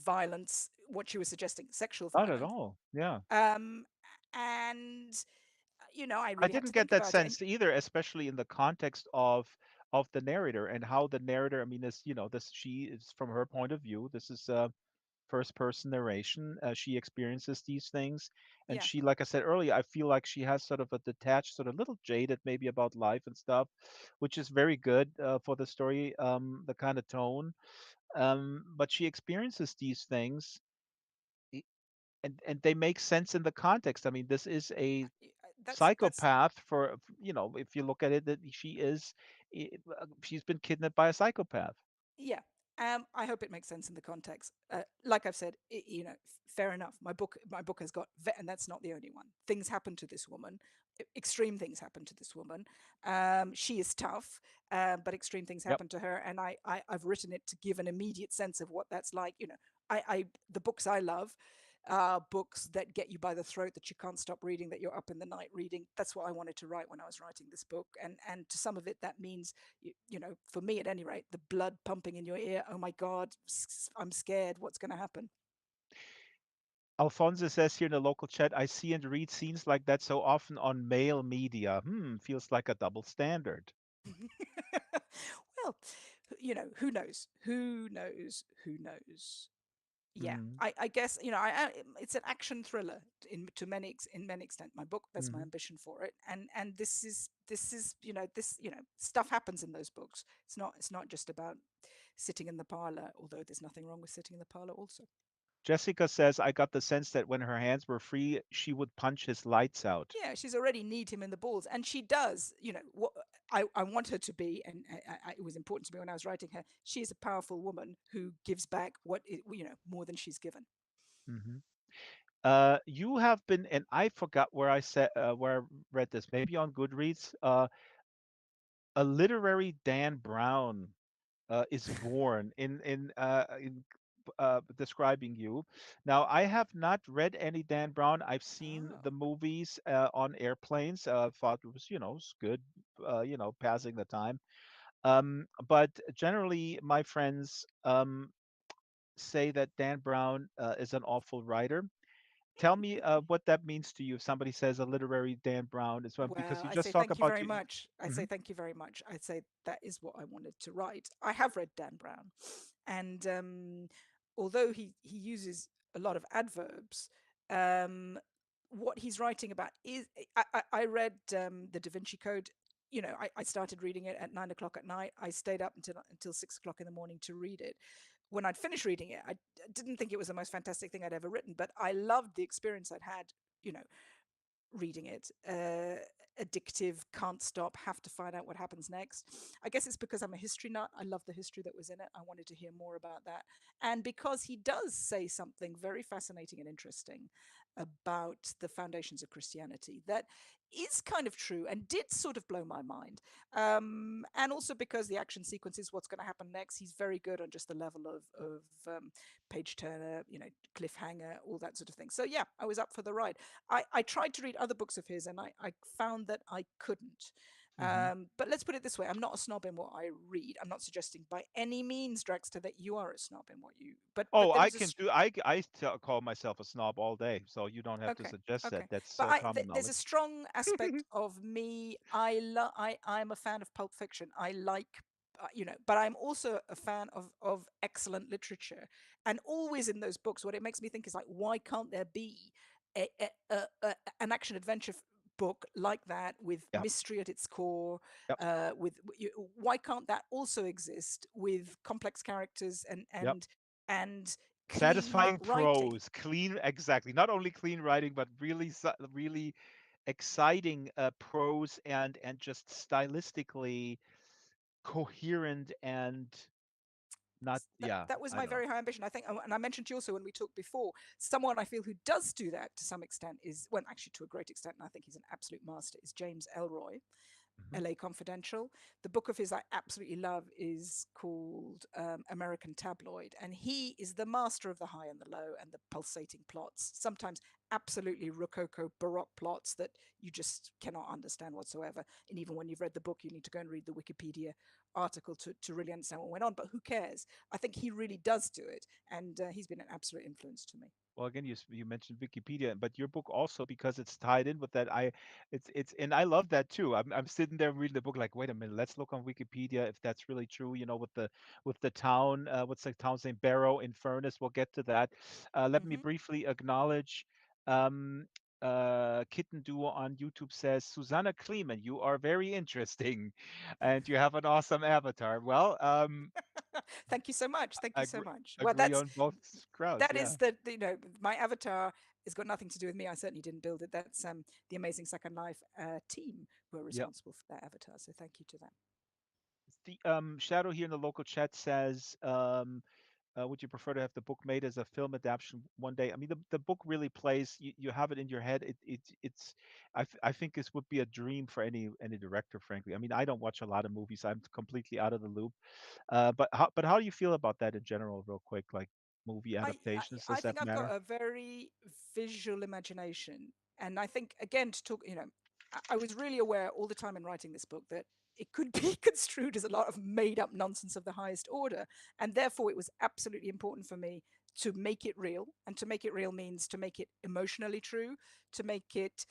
violence, what she was suggesting, sexual Not at violence. all. Yeah. um and I I really had didn't to get think that about it. And sense either, especially in the context of the narrator and how the narrator, I mean, is, this, she is from her point of view. This is first person narration. She experiences these things. And yeah, she, like I said earlier, I feel like she has sort of a detached, sort of little jaded maybe about life and stuff, which is very good for the story, the kind of tone. But she experiences these things, i- and they make sense in the context. I mean, this is a that's psychopath for, if you look at it, that she is, she's been kidnapped by a psychopath. yeah. I hope it makes sense in the context. Like I've said, fair enough. My book has got, and that's not the only one. Things happen to this woman. Extreme things happen to this woman. She is tough, but extreme things Yep. happen to her, and I've written it to give an immediate sense of what that's like. The books I love are books that get you by the throat, that you can't stop reading, that you're up in the night reading. That's what I wanted to write when I was writing this book, and to some of it that means, for me at any rate, the blood pumping in your ear. Oh my God, I'm scared. What's going to happen? Alfonso says here in the local chat, I see and read scenes like that so often on male media. Feels like a double standard. Well, who knows? Who knows? Who knows? Yeah, Hmm. I guess it's an action thriller in many extent. My book, that's my Hmm. ambition for it, and this is stuff happens in those books. It's not just about sitting in the parlor, although there's nothing wrong with sitting in the parlor also. Jessica says, I got the sense that when her hands were free, she would punch his lights out. Yeah, she's already kneed him in the balls, and she does. What I want her to be, and it was important to me when I was writing her. She is a powerful woman who gives back more than she's given. Hmm. You have been, and I forgot where I said, where I read this, maybe on Goodreads. A literary Dan Brown is born in describing you. Now, I have not read any Dan Brown. I've seen Oh, the movies on airplanes. Thought it was, was good, passing the time. But generally, my friends say that Dan Brown is an awful writer. Tell me what that means to you if somebody says a literary Dan Brown is one, because well, you I just say talk thank you about very you. much. I say Mhm. thank you very much. I say that is what I wanted to write. I have read Dan Brown, and although he uses a lot of adverbs, um, what he's writing about is I read the Da Vinci Code. I started reading it at 9 o'clock at night. I stayed up until 6 o'clock in the morning to read it. When I'd finished reading it, I didn't think it was the most fantastic thing I'd ever written, but I loved the experience I'd had. You know, Reading it. Addictive, can't stop, have to find out what happens next. I guess it's because I'm a history nut. I love the history that was in it. I wanted to hear more about that. And because he does say something very fascinating and interesting about the foundations of Christianity that is kind of true and did sort of blow my mind. And also because the action sequence is what's going to happen next. He's very good on just the level of page turner, cliffhanger, all that sort of thing. So yeah, I was up for the ride. I tried to read other books of his, and I found that I couldn't. Hmm. But let's put it this way: I'm not a snob in what I read. I'm not suggesting by any means, Dragster, that you are a snob in what you. But Oh, there I is a can do. I call myself a snob all day, so you don't have to okay, suggest that. okay. That's But common there's a knowledge. strong aspect of me. I'm a fan of Pulp Fiction. I like. But I'm also a fan of excellent literature, and always in those books, what it makes me think is like, why can't there be an action adventure book like that with Yep. mystery at its core? Yep. Why can't that also exist with complex characters Yep. and clean Satisfying writing? prose, clean, exactly. Not only clean writing, but really, really exciting prose and just stylistically coherent and not. Yeah, That was I my don't know. very high ambition. I think, and I mentioned to you also when we talked before, someone I feel who does do that to some extent is, well, actually to a great extent, and I think he's an absolute master, is James Elroy. Hmm. LA Confidential. The book of his I absolutely love is called American Tabloid, and he is the master of the high and the low and the pulsating plots. Sometimes absolutely rococo baroque plots that you just cannot understand whatsoever. And even when you've read the book, you need to go and read the Wikipedia article to really understand what went on. But who cares? I think he really does do it, and he's been an absolute influence to me. Well, again, you mentioned Wikipedia, but your book also because it's tied in with that. It's and I love that too. I'm sitting there reading the book like, wait a minute, let's look on Wikipedia if that's really true. With the town, what's the town's name? Barrow in Furness. We'll get to that. Let me Hmm. briefly acknowledge. Um, Kitten Duo on YouTube says, Susanna Kleeman, you are very interesting, and you have an awesome avatar. Well, Thank you so much. Thank I you so agree, much. Well, agree on both crowds. that Yeah. is my avatar has got nothing to do with me. I certainly didn't build it. That's the Amazing Second Life team who are Yeah. responsible for that avatar. So thank you to them. The Shadow here in the local chat says, would you prefer to have the book made as a film adaptation one day? I mean, the book really plays. You have it in your head. It's. I think this would be a dream for any director, frankly. I mean, I don't watch a lot of movies. I'm completely out of the loop. But how do you feel about that in general, real quick? Like movie adaptations, I does that think I've got matter? a very visual imagination, and I think again to talk, I was really aware all the time in writing this book that it could be construed as a lot of made up nonsense of the highest order, and therefore it was absolutely important for me to make it real, and to make it real means to make it emotionally true, to make it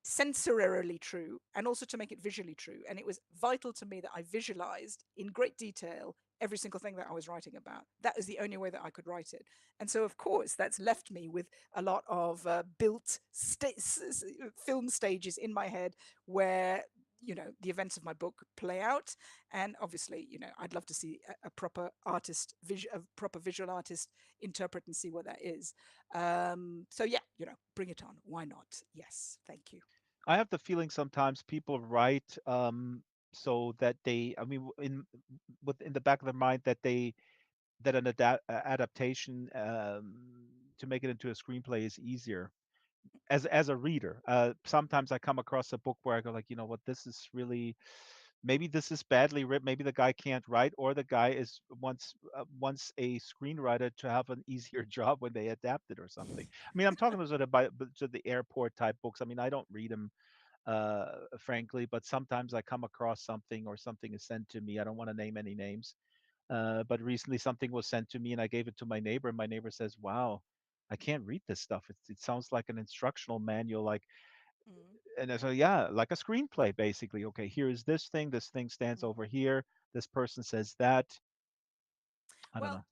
sensorially true, and also to make it visually true. And it was vital to me that I visualized in great detail every single thing that I was writing about. That is the only way that I could write it. And so, of course, that's left me with a lot of film stages in my head where the events of my book play out. And obviously, I'd love to see a proper a proper visual artist interpret and see what that is. So yeah, bring it on. Why not? Yes, thank you. I have the feeling sometimes people write so that they, I mean, in the back of their mind that an adaptation to make it into a screenplay is easier as a reader. Sometimes I come across a book where I go like, you know what, this is really maybe this is badly written. Maybe the guy can't write, or the guy is wants a screenwriter to have an easier job when they adapt it or something. I mean, I'm talking to sort of to the airport type books. I mean, I don't read them frankly, but sometimes I come across something or something is sent to me. I don't want to name any names, but recently something was sent to me and I gave it to my neighbor, and my neighbor says, "Wow, I can't read this stuff. It sounds like an instructional manual, like." Mm, And I said, "Yeah, like a screenplay, basically. Okay, here is this thing. This thing stands mm. over here. This person says that." I don't Well, know.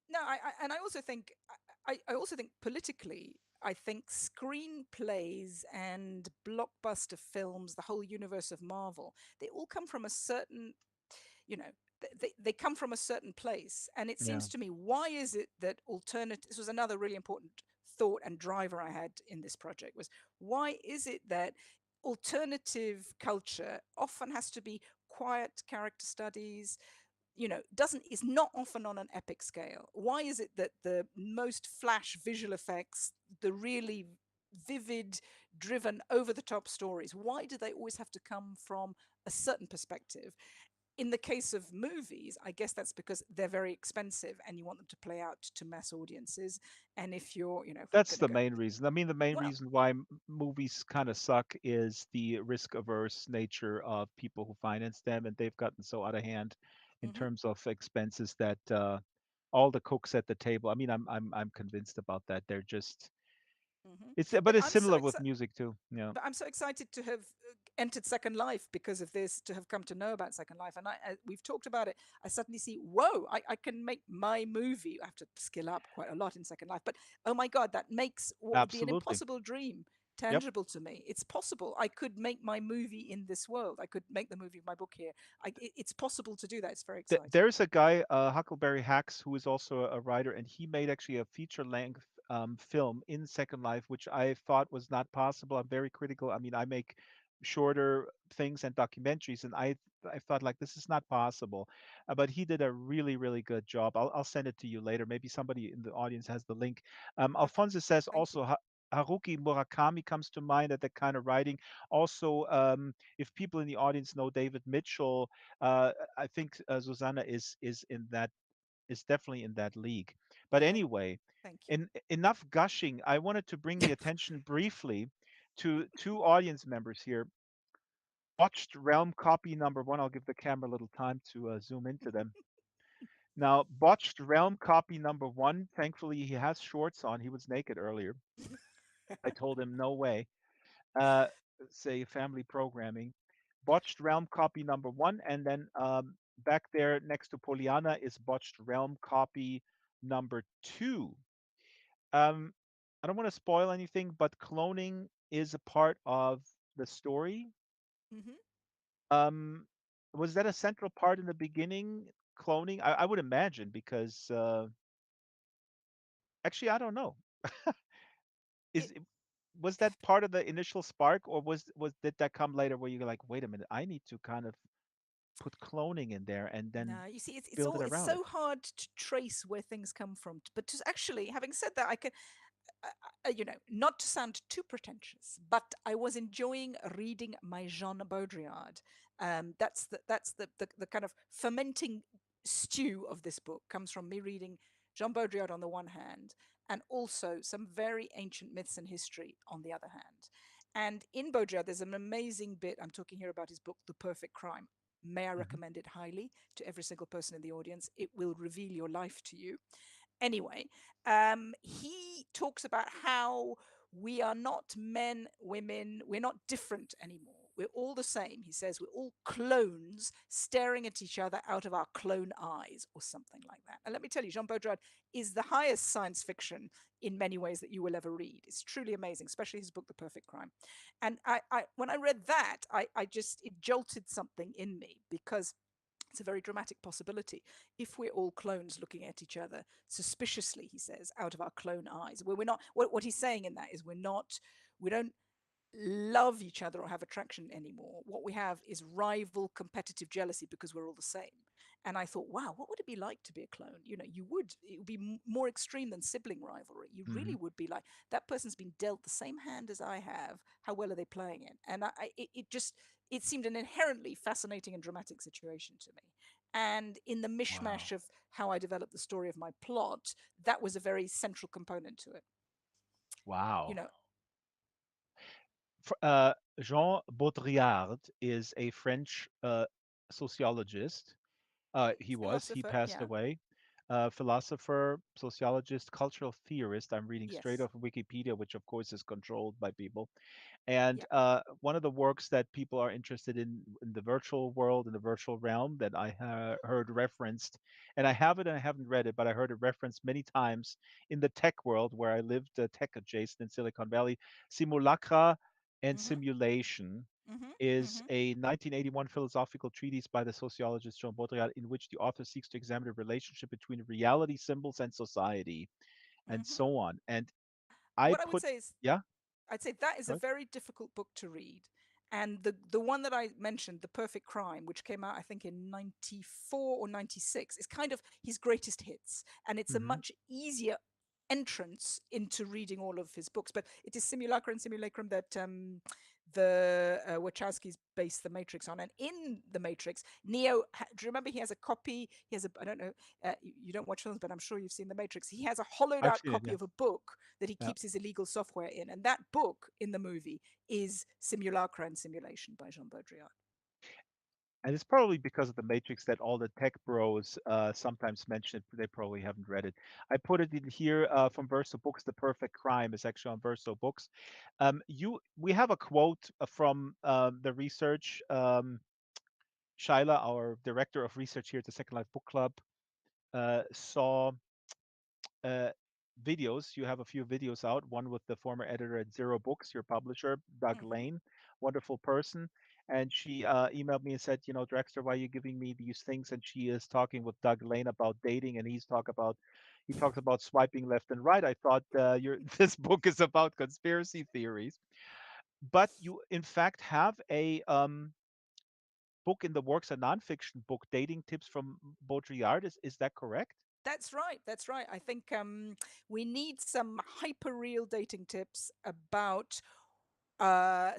no, and I also think I also think politically, I think screenplays and blockbuster films, the whole universe of Marvel, they all come from a certain, you know, they come from a certain place. And it Yeah. seems to me, why is it that alternate? This was another really important thought and driver I had in this project was why is it that alternative culture often has to be quiet character studies, doesn't is not often on an epic scale. Why is it that the most flash visual effects, the really vivid, driven, over the top stories, why do they always have to come from a certain perspective? in the case of movies, I guess that's because they're very expensive and you want them to play out to mass audiences. And if you're, if we're That's going to the go, main reason. I mean, the main well, reason why movies kind of suck is the risk-averse nature of people who finance them, and they've gotten so out of hand in hmm terms of expenses that all the cooks at the table. I mean, I'm convinced about that. They're just but but it's I'm so similar with excited. music too. Yeah, But I'm so excited to have entered Second Life because of this, to have come to know about Second Life. And we've talked about it. I suddenly see, whoa, I can make my movie. I have to skill up quite a lot in Second Life. But oh my God, that makes what would be an absolutely. impossible dream Yep. tangible to me. It's possible. I could make my movie in this world. I could make the movie of my book here. It's possible to do that. It's very exciting. There's a guy, Huckleberry Hacks, who is also a writer, and he made actually a feature-length film in Second Life, which I thought was not possible. I'm very critical. I mean, I make shorter things and documentaries, and I thought like this is not possible. But he did a really really good job. I'll send it to you later. Maybe somebody in the audience has the link. Okay. Alfonso says Thank you. also. Haruki Murakami comes to mind at that kind of writing. Also, if people in the audience know David Mitchell, I think Susanna is definitely in that league. But Yeah. anyway, Thank you. enough gushing. I wanted to bring the attention briefly to two audience members here. Watched Realm copy number one. I'll give the camera a little time to zoom into them. Now, botched Realm copy number one. Thankfully, he has shorts on. He was naked earlier. I told him no way. Uh, say family programming. Botched Realm copy number one, and then back there next to Poliana is Botched Realm copy number two. Um, I don't want to spoil anything, but cloning is a part of the story. hmm Um, was that a central part in the beginning? Cloning, I would imagine, because actually, I don't know. It Is was that part of the initial spark, or was did that come later, where you're like, wait a minute, I need to kind of put cloning in there and then No, you see, it's build all it it's around it. so hard to trace where things come from. But to actually, having said that, I can, not to sound too pretentious, but I was enjoying reading my Jean Baudrillard. That's the kind of fermenting stew of this book comes from me reading Jean Baudrillard on the one hand, and also some very ancient myths and history on the other hand. And in Baudrillard, there's an amazing bit. I'm talking here about his book, The Perfect Crime. May I Hmm. recommend it highly to every single person in the audience? It will reveal your life to you. Anyway, he talks about how we are not men, women, we're not different anymore. We're all the same. He says we're all clones staring at each other out of our clone eyes, or something like that. And let me tell you, Jean Baudrillard is the highest science fiction in many ways that you will ever read. It's truly amazing, especially his book, The Perfect Crime. And when I read that, it jolted something in me because it's a very dramatic possibility. If we're all clones looking at each other suspiciously, he says, out of our clone eyes, where we're not, what he's saying in that is we don't love each other or have attraction anymore. What we have is rival competitive jealousy because we're all the same. And I thought, wow, what would it be like to be a clone? It would be more extreme than sibling rivalry. You Hmm. really would be like, that person's been dealt the same hand as I have. How well are they playing it? And it seemed an inherently fascinating and dramatic situation to me. And in the Wow. mishmash of how I developed the story of my plot, that was a very central component to it. You Wow. know, Jean Baudrillard is a French sociologist. He philosopher, passed yeah, away. Philosopher, sociologist, cultural theorist. I'm reading straight yes, off of Wikipedia, which of course is controlled by people. And yeah. one of the works that people are interested in the virtual world, in the virtual realm, that I heard referenced, and I have it and I haven't read it, but I heard it referenced many times in the tech world where I lived, tech adjacent in Silicon Valley. Simulacra and Mm-hmm. Simulation Mm-hmm. is Mm-hmm. a 1981 philosophical treatise by the sociologist Jean Baudrillard, in which the author seeks to examine the relationship between reality symbols and society, and Mm-hmm. so on. And I What I would put, say is, yeah, I'd say that is a good. very difficult book to read. And the one that I mentioned, The Perfect Crime, which came out I think in 94 or 96, is kind of his greatest hits. And it's a Hmm. much easier entrance into reading all of his books. But it is Simulacra and Simulacrum the Wachowskis based the Matrix on. And in the Matrix, Neo, do you remember he has a copy? He has a, I don't know, you don't watch films, but I'm sure you've seen the Matrix. He has a hollowed I've out seen it. copy Yeah, of a book that he yeah. keeps his illegal software in. And that book in the movie is Simulacra and Simulation by Jean Baudrillard. And it's probably because of the Matrix that all the tech bros sometimes mention it. They probably haven't read it. I put it in here from Verso Books. The Perfect Crime is actually on Verso Books. We have a quote from the research. Shaila, our director of research here at the Second Life Book Club, saw uh, videos. You have a few videos out. One with the former editor at Zero Books, your publisher, Doug Mm-hmm. Lane, wonderful person. And she emailed me and said, Drexter, why are you giving me these things? And she is talking with Doug Lane about dating, and he talks about swiping left and right. I thought this book is about conspiracy theories, but you in fact have a book in the works, a nonfiction book, dating tips from Baudrillard. Is that correct? That's right. That's right. I think we need some hyper real dating tips about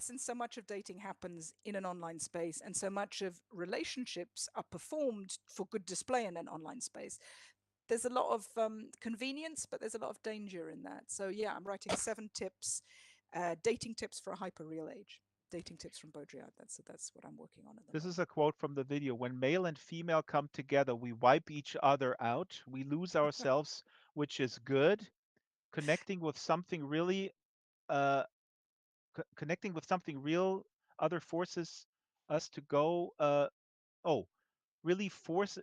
since so much of dating happens in an online space and so much of relationships are performed for good display in an online space, there's a lot of convenience, but there's a lot of danger in that. So, yeah, I'm writing 7 tips, dating tips for a hyper real age. Dating tips from Baudrillard. That's what I'm working on at the This is moment. a quote from the video. When male and female come together, we wipe each other out. We lose ourselves, which is good. Connecting with something really, uh, connecting with something real, other forces us to go. Oh, really force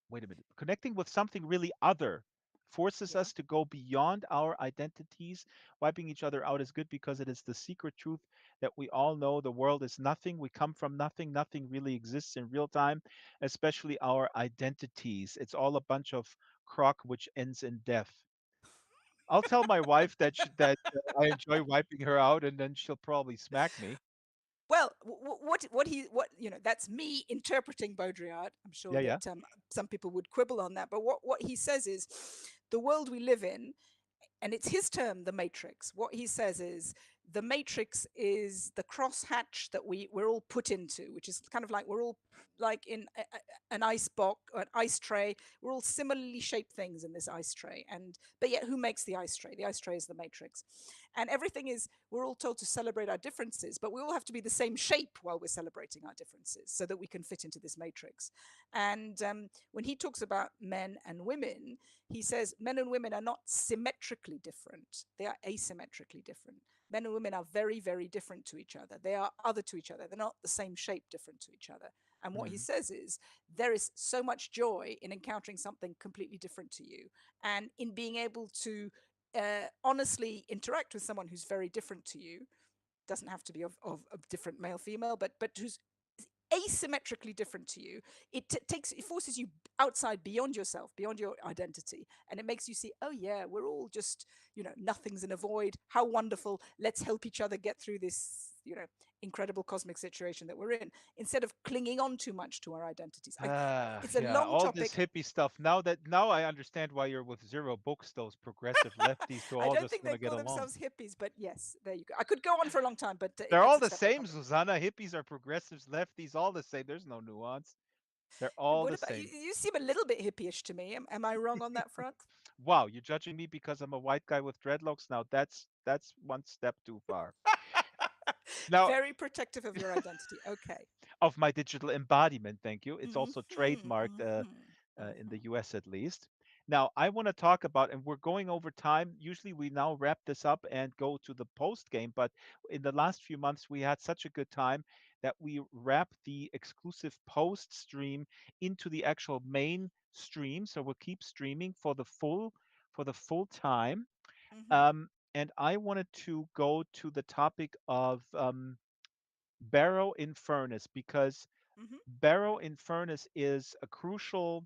wait a minute, connecting with something really other forces Yeah. us to go beyond our identities. Wiping each other out is good because it is the secret truth that we all know: the world is nothing. We come from nothing. Nothing really exists in real time, especially our identities. It's all a bunch of crock which ends in death. I'll tell my wife I enjoy wiping her out, and then she'll probably smack me. Well, that's me interpreting Baudrillard. I'm sure Yeah, yeah. that some people would quibble on that, but what he says is the world we live in, and it's his term, the matrix. What he says is the matrix is the crosshatch that we're all put into, which is kind of like we're all like in an ice box or an ice tray. We're all similarly shaped things in this ice tray, and but yet who makes the ice tray? The ice tray is the matrix, and everything is, we're all told to celebrate our differences, but we all have to be the same shape while we're celebrating our differences so that we can fit into this matrix. And when he talks about men and women, he says men and women are not symmetrically different, they are asymmetrically different. Men and women are very, very different to each other. They are other to each other. They're not the same shape, different to each other. And what he Mhm. says is there is so much joy in encountering something completely different to you and in being able to honestly interact with someone who's very different to you. Doesn't have to be of different male female, but who's asymmetrically different to you. It forces you outside, beyond yourself, beyond your identity, and it makes you see, oh yeah, we're all just, nothing's in a void. How wonderful. Let's help each other get through this, incredible cosmic situation that we're in, instead of clinging on too much to our identities. It's a Yeah, long all this topic. hippie stuff. Now I understand why you're with Zero Books, those progressive lefties who I all don't just think want they to get call along. themselves hippies, but yes, there you go. I could go on for a long time, but They're it's all a the separate same, topic. Susanna. Hippies are progressives, lefties, all the same. There's no nuance. They're all What the about you? same. You seem a little bit hippyish to me. Am I wrong on that front? Wow, you're judging me because I'm a white guy with dreadlocks? Now that's one step too far. Now, Very protective of your identity. Okay. of my digital embodiment. Thank you. It's Mm-hmm. also trademarked Mm-hmm. in the Mm-hmm. US at least. Now, I want to talk about, and we're going over time. Usually, we now wrap this up and go to the post game, but in the last few months, we had such a good time that we wrap the exclusive post stream into the actual main stream. So we'll keep streaming for the full time. Mm-hmm. And I wanted to go to the topic of Barrow in Furnace because Mm-hmm. Barrow in Furnace is a crucial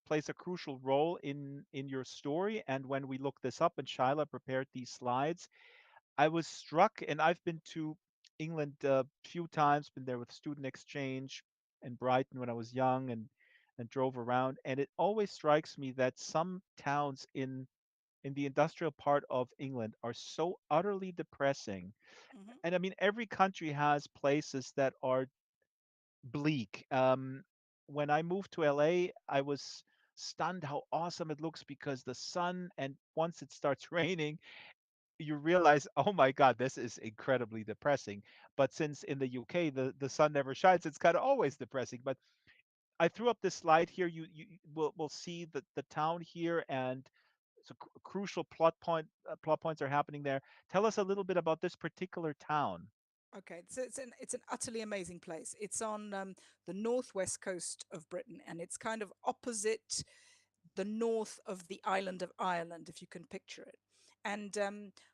plays a crucial role in your story. And when we looked this up and Shyla prepared these slides, I was struck. And I've been to England a few times, been there with student exchange in Brighton when I was young, and drove around. And it always strikes me that some towns in in the industrial part of England are so utterly depressing. Hmm. And I mean, every country has places that are bleak. When I moved to LA, I was stunned how awesome it looks because the sun, and once it starts raining, you realize, oh my God, this is incredibly depressing. But since in the UK the sun never shines, it's kind of always depressing. But I threw up this slide here. You will see the town here, and so crucial plot points are happening there. Tell us a little bit about this particular town. Okay, so it's an utterly amazing place. It's on the northwest coast of Britain, and it's kind of opposite the north of the island of Ireland, if you can picture it. And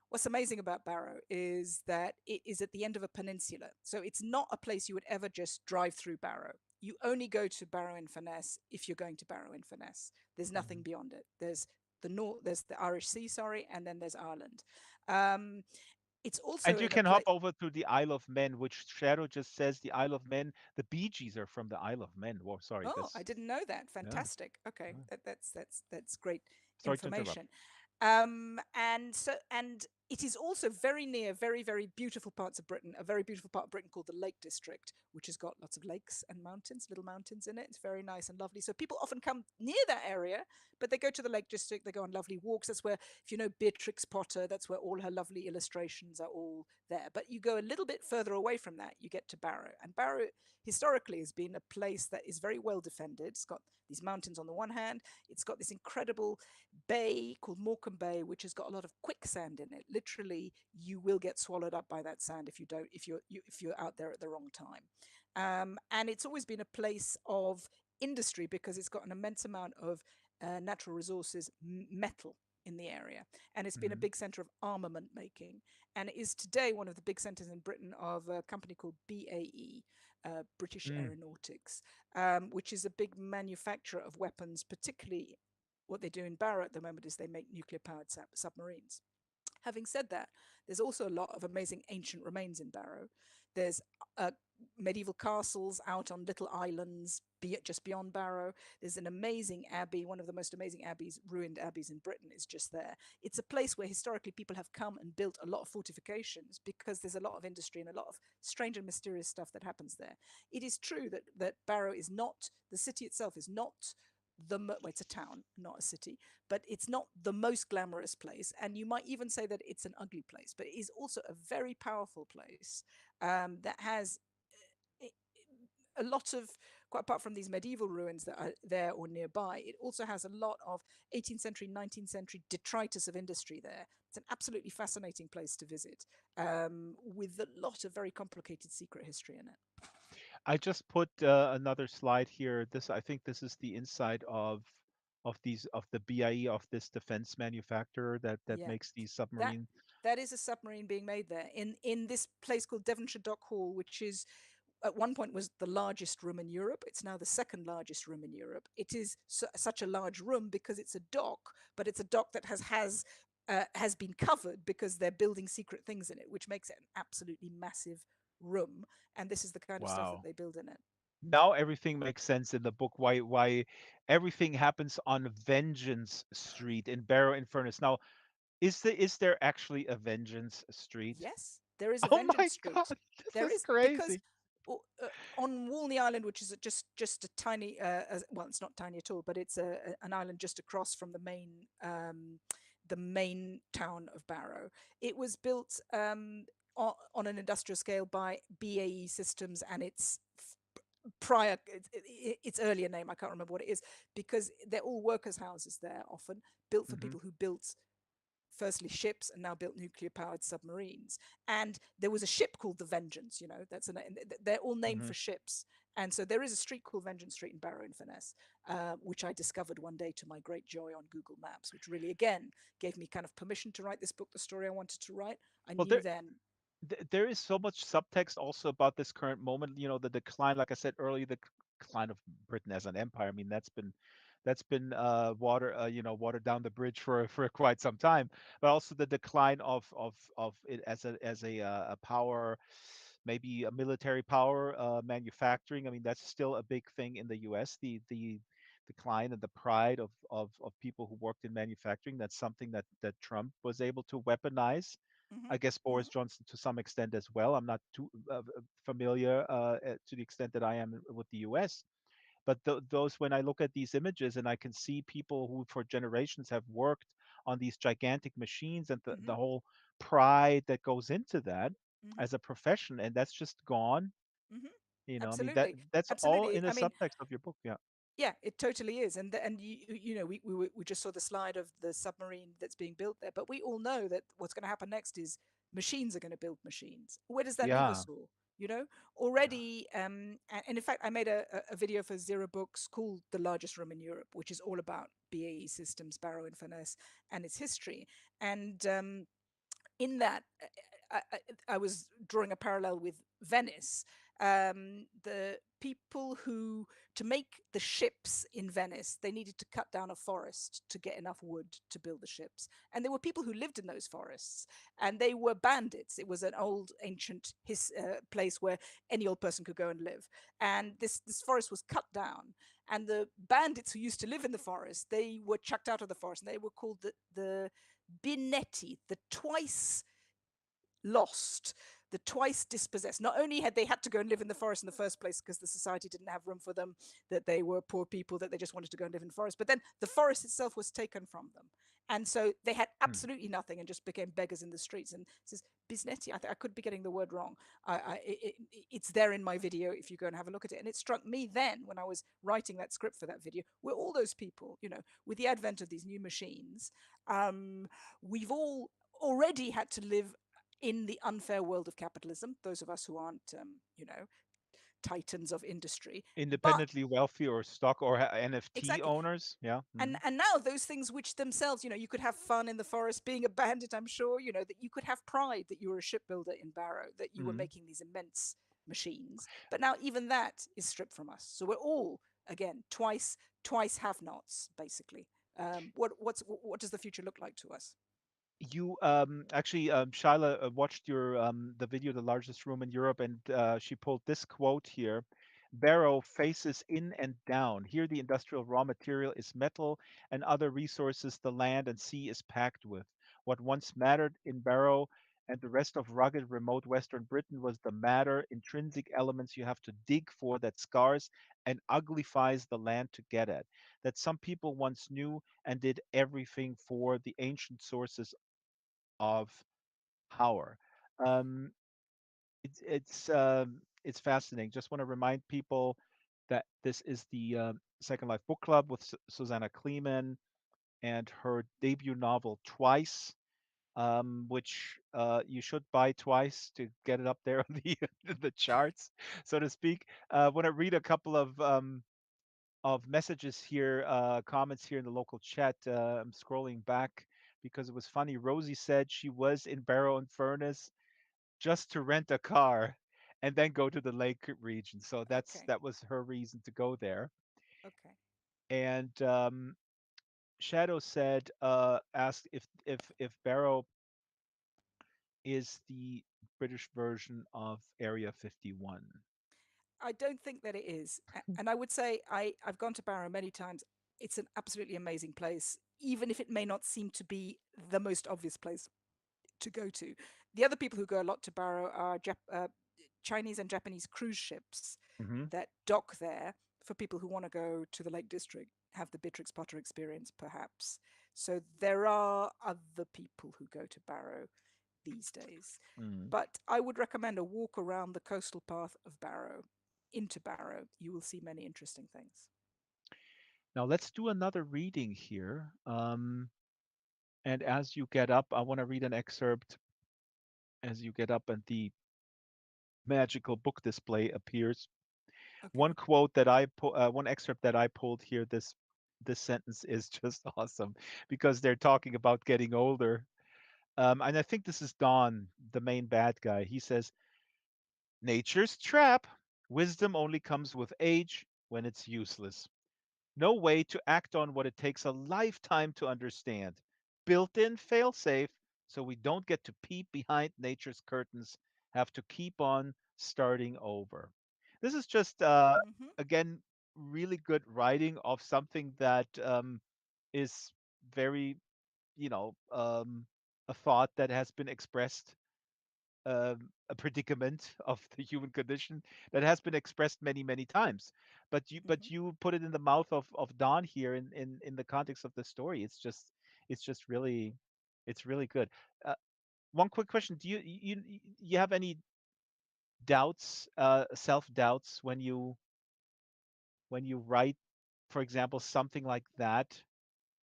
what's amazing about Barrow is that it is at the end of a peninsula. So it's not a place you would ever just drive through Barrow. You only go to Barrow in Furness if you're going to Barrow in Furness. There's nothing Mhm. beyond it. There's the Irish Sea, sorry, and then there's Ireland. Um, it's also And you in a can hop place. over to the Isle of Men, which Shadow just says the Isle of Men. The Bee Gees are from the Isle of Men. Whoa, sorry, Oh, I this. didn't know that. Yeah, Fantastic. Okay, yeah. that's great Sorry to interrupt. information. And it is also very near very beautiful parts of Britain. A very beautiful part of Britain called the Lake District, which has got lots of lakes and mountains, little mountains in it. It's very nice and lovely. So people often come near that area, but they go to the Lake District. They go on lovely walks. That's where, if you know Beatrix Potter, that's where all her lovely illustrations are all there. But you go a little bit further away from that, you get to Barrow, and Barrow historically has been a place that is very well defended. It's got these mountains on the one hand, it's got this incredible bay called Morecambe Bay, which has got a lot of quicksand in it. Literally, you will get swallowed up by that sand if you don't, if you're out there at the wrong time. And it's always been a place of industry because it's got an immense amount of natural resources, metal in the area, and it's been a Hmm. big center of armament making, and it is today one of the big centers in Britain of a company called BAE, British Mm. Aeronautics, which is a big manufacturer of weapons. Particularly, what they do in Barrow at the moment is they make nuclear powered submarines. Having said that, there's also a lot of amazing ancient remains in Barrow. There's uh, medieval castles out on little islands just beyond Barrow. There's an amazing abbey, one of the most amazing abbeys, ruined abbeys in Britain, is just there. It's a place where historically people have come and built a lot of fortifications because there's a lot of industry and a lot of strange and mysterious stuff that happens there. It is true that Barrow is not, the city itself is not well, it's a town, not a city, but it's not the most glamorous place. And you might even say that it's an ugly place, but it is also a very powerful place that has eh, a lot of, quite apart from these medieval ruins that are there or nearby, it also has a lot of 18th century, 19th century detritus of industry there. It's an absolutely fascinating place to visit, with a lot of very complicated secret history in it. I just put another slide here. This, I think, this is the inside of the BIE, of this defense manufacturer that Yeah, makes these that submarine. that is a submarine being made there in this place called Devonshire Dock Hall, which is at one point was the largest room in Europe. It's now the second largest room in Europe. It is such a large room because it's a dock, but it's a dock that has been covered because they're building secret things in it, which makes it an absolutely massive room. And this is the kind of stuff that Wow. they build in it. Now everything makes sense in the book. Why everything happens on Vengeance Street in Barrow in Furnace. Now, is there actually a Vengeance Street? Yes, there is a Oh my Vengeance God, Street. this There is is because crazy. on Walney Island, which is just a tiny, well, it's not tiny at all, but it's an island just across from the main town of Barrow. It was built on an industrial scale by BAE Systems, and prior its earlier name, I can't remember what it is, because they're all workers' houses there, often built for Hmm. people who built firstly ships and now built nuclear powered submarines. And there was a ship called the Vengeance, that's they're all named Hmm. for ships. And so there is a street called Vengeance Street in Barrow in Furness, which I discovered one day to my great joy on Google Maps, which really, again, gave me kind of permission to write this book, the story I wanted to write. I Well, knew then. there is so much subtext also about this current moment. The decline, like I said earlier, the decline of Britain as an empire. I mean, that's been watered down the bridge for quite some time. But also the decline of it as a power, maybe a military power, manufacturing. I mean, that's still a big thing in the U.S. The decline and the pride of people who worked in manufacturing. That's something that Trump was able to weaponize. Hmm. I guess Hmm. Boris Johnson to some extent as well. I'm not too familiar to the extent that I am with the U.S. But those, when I look at these images and I can see people who for generations have worked on these gigantic machines and the Hmm. whole pride that goes into that Hmm. as a profession, and that's just gone. Hmm. I mean that Absolutely. that's all Absolutely. in a I mean, subtext of your book. Yeah. yeah, it totally is, and we just saw the slide of the submarine that's being built there, but we all know that what's going to happen next is machines are going to build machines. Where does that leave Yeah. us all? You know, already, and in fact, I made a video for Zero Books called "The Largest Room in Europe," which is all about BAE Systems, Barrow and Furness, and its history. And in that, I was drawing a parallel with Venice. The people who, to make the ships in Venice, they needed to cut down a forest to get enough wood to build the ships. And there were people who lived in those forests, and they were bandits. It was an old, ancient place where any old person could go and live. And this forest was cut down. And the bandits who used to live in the forest, they were chucked out of the forest, and they were called the Binetti, the twice lost, the twice dispossessed. Not only had they had to go and live in the forest in the first place because the society didn't have room for them, that they were poor people, that they just wanted to go and live in the forest, but then the forest itself was taken from them. And so they had Hmm. absolutely nothing and just became beggars in the streets. And it says Bisnetti, I could be getting the word wrong. It's there in my video if you go and have a look at it. And it struck me then when I was writing that script for that video, where all those people, with the advent of these new machines, um, we've all already had to live in the unfair world of capitalism, those of us who aren't, titans of industry. But Independently wealthy or stock or NFT exactly. owners. Yeah. And Hmm. and now those things which themselves, you could have fun in the forest being a bandit, I'm sure, that you could have pride that you were a shipbuilder in Barrow, that you were Hmm. making these immense machines. But now even that is stripped from us. So we're all, again, twice have nots, basically. What does the future look like to us? You actually, Shyla watched your the video, "The Largest Room in Europe," and she pulled this quote here. Barrow faces in and down. Here, the industrial raw material is metal, and other resources the land and sea is packed with. What once mattered in Barrow and the rest of rugged, remote Western Britain was the matter, intrinsic elements you have to dig for that scars and uglifies the land to get at. That some people once knew and did everything for the ancient sources of power. Um, it's fascinating. Just want to remind people that this is the Second Life Book Club with Susanna Kleeman and her debut novel Twice, which you should buy twice to get it up there on the the charts, so to speak. Want to read a couple of messages here, comments here in the local chat. I'm scrolling back because it was funny. Rosie said she was in Barrow and Furnace just to rent a car and then go to the lake region. So Okay. that was her reason to go there. Okay. And Shadow said, asked if Barrow is the British version of Area 51. I don't think that it is. And I would say I've gone to Barrow many times. It's an absolutely amazing place, even if it may not seem to be the most obvious place to go to. The other people who go a lot to Barrow are Chinese and Japanese cruise ships Hmm. that dock there for people who want to go to the Lake District, have the Beatrix Potter experience, perhaps. So there are other people who go to Barrow these days. Mm. But I would recommend a walk around the coastal path of Barrow into Barrow. You will see many interesting things. Now let's do another reading here. And as you get up, I want to read an excerpt as you get up and the magical book display appears. Okay. One excerpt that I pulled here, this sentence is just awesome because they're talking about getting older. And I think this is Don, the main bad guy. He says, "Nature's trap. Wisdom only comes with age when it's useless. No way to act on what it takes a lifetime to understand. Built-in fail-safe, so we don't get to peep behind nature's curtains, have to keep on starting over." This is just Mm-hmm. again really good writing of something that is very, you know, a thought that has been expressed, a predicament of the human condition that has been expressed many, many times. Hmm. But you put it in the mouth of Don here in the context of the story. It's just really it's really good. Uh, One quick question: Do you have any doubts, self doubts when you write, for example, something like that?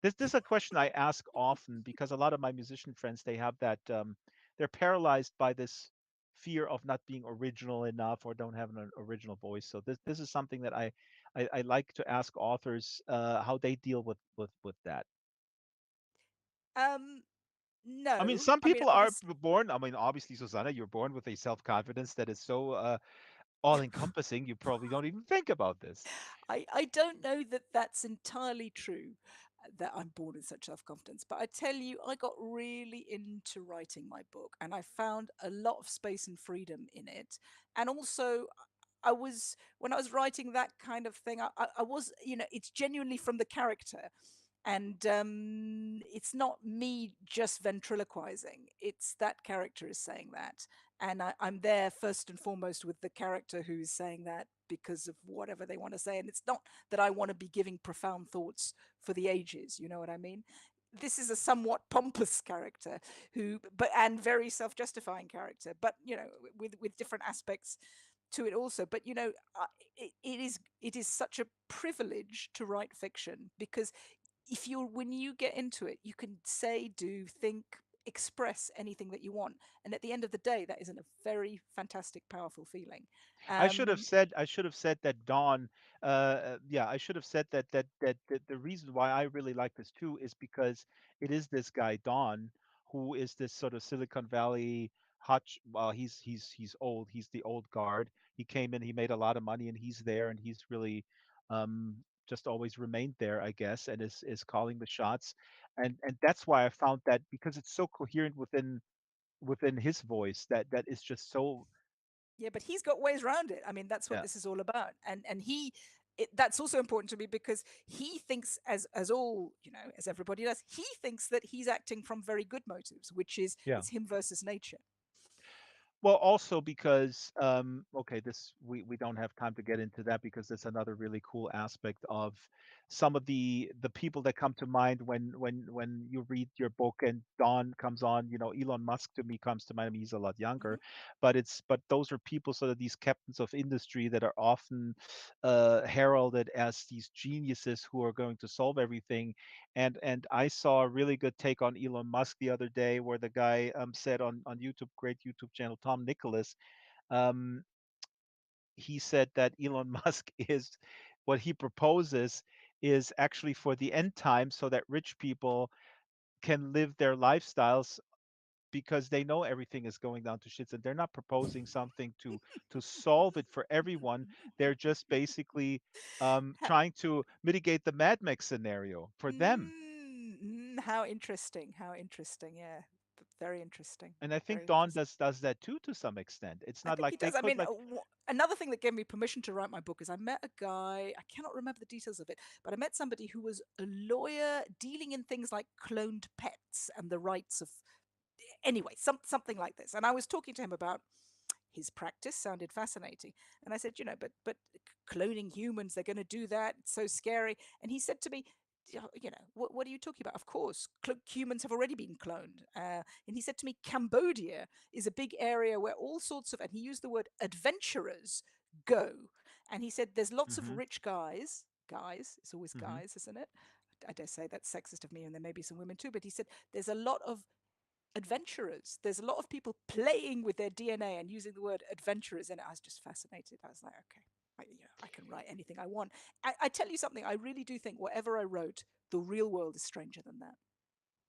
This is a question I ask often because a lot of my musician friends, they have that, they're paralyzed by this fear of not being original enough or don't have an original voice. So this is something that I like to ask authors, how they deal with that. Um, I mean, no, some I mean, people are obviously, born. I mean, obviously, Susanna, you're born with a self confidence that is so all encompassing. You probably don't even think about this. I don't know that that's entirely true, that I'm born with such self confidence. But I tell you, I got really into writing my book and I found a lot of space and freedom in it. And also, when I was writing that kind of thing, I was, it's genuinely from the character. And it's not me just ventriloquizing, it's that character is saying that. And I'm there first and foremost with the character who is saying that because of whatever they want to say. And it's not that I want to be giving profound thoughts for the ages, you know what I mean? This is a somewhat pompous character who, but and very self-justifying character, but with different aspects to it also. But it is such a privilege to write fiction because if you're when you get into it, you can say, do, think, express anything that you want, and at the end of the day, that isn't a very fantastic, powerful feeling. um I should have said that Dawn. Yeah, I should have said that the reason why I really like this too is because it is this guy Don who is this sort of Silicon Valley hot. Well, he's old. He's the old guard. He came in. He made a lot of money, and he's there, and he's really um, just always remained there, I guess, and is calling the shots. And that's why I found that because it's so coherent within his voice that is just so. yeah, but he's got ways around it. I mean, that's what Yeah. this is all about. And that's also important to me because he thinks, as all as everybody does, he thinks that he's acting from very good motives, which is Yeah. it's him versus nature. Well, also because okay, this we don't have time to get into that because that's another really cool aspect of some of the people that come to mind when you read your book and Don comes on. You know, Elon Musk to me comes to mind. I mean, he's a lot younger, Hmm. but those are people, sort of these captains of industry that are often heralded as these geniuses who are going to solve everything. And I saw a really good take on Elon Musk the other day, where the guy said on YouTube, great YouTube channel, Tom Nicholas, um, he said that Elon Musk is what he proposes is actually for the end time, so that rich people can live their lifestyles because they know everything is going down to shits, and they're not proposing something to solve it for everyone. They're just basically trying to mitigate the Mad Max scenario for them. How interesting! How interesting! Yeah, very interesting. And I think Very Dawn interesting. does that too to some extent. It's I not think he like they does. I could mean, like. another thing that gave me permission to write my book is I met a guy. I cannot remember the details of it, but I met somebody who was a lawyer dealing in things like cloned pets and the rights of, anyway, something like this. And I was talking to him about his practice. Sounded fascinating, and I said, but cloning humans, they're going to do that. It's so scary. And he said to me, what are you talking about? Of course, humans have already been cloned. And he said to me, Cambodia is a big area where all sorts of, and he used the word adventurers go. And he said there's lots of Hmm. rich guys, it's always Hmm. guys, isn't it? I dare say that's sexist of me, and there may be some women too, but he said there's a lot of adventurers. There's a lot of people playing with their DNA and using the word adventurers in it. I was just fascinated. I was like, okay, I can write anything I want. I tell you something, I really do think whatever I wrote, the real world is stranger than that.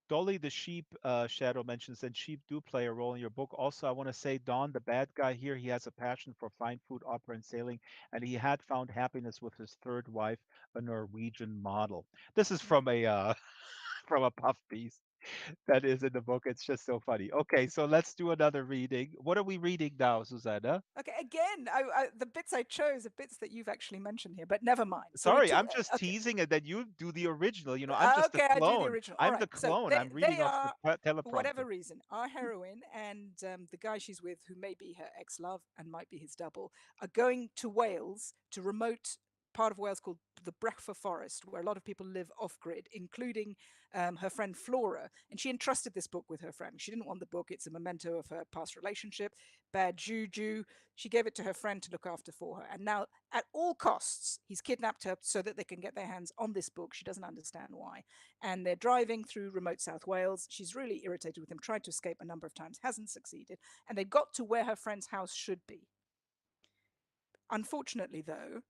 Dolly the sheep, Shadow mentions that sheep do play a role in your book. Also, I want to say Don, the bad guy here, he has a passion for fine food, opera, and sailing, and he had found happiness with his third wife, a Norwegian model. This is Mm. from a from a puff piece. That is in the book. It's just so funny. Okay, so let's do another reading. What are we reading now, Susanna? Okay, again, the bits I chose are bits that you've actually mentioned here, but never mind. So we're Sorry, two. I'm just Okay, teasing and then you do the original. I'm just the okay, I do the clone. original. All I'm right. the So clone. they I'm reading they off the are, for whatever teleprompter. reason, our heroine and the guy she's with, who may be her ex-love and might be his double, are going to Wales, to remote part of Wales called the Brecfa Forest, where a lot of people live off grid, including her friend Flora. And she entrusted this book with her friend. She didn't want the book. It's a memento of her past relationship, bad juju. She gave it to her friend to look after for her. And now, at all costs, he's kidnapped her so that they can get their hands on this book. She doesn't understand why. And they're driving through remote South Wales. She's really irritated with him, tried to escape a number of times, hasn't succeeded. And they got to where her friend's house should be. Unfortunately, though,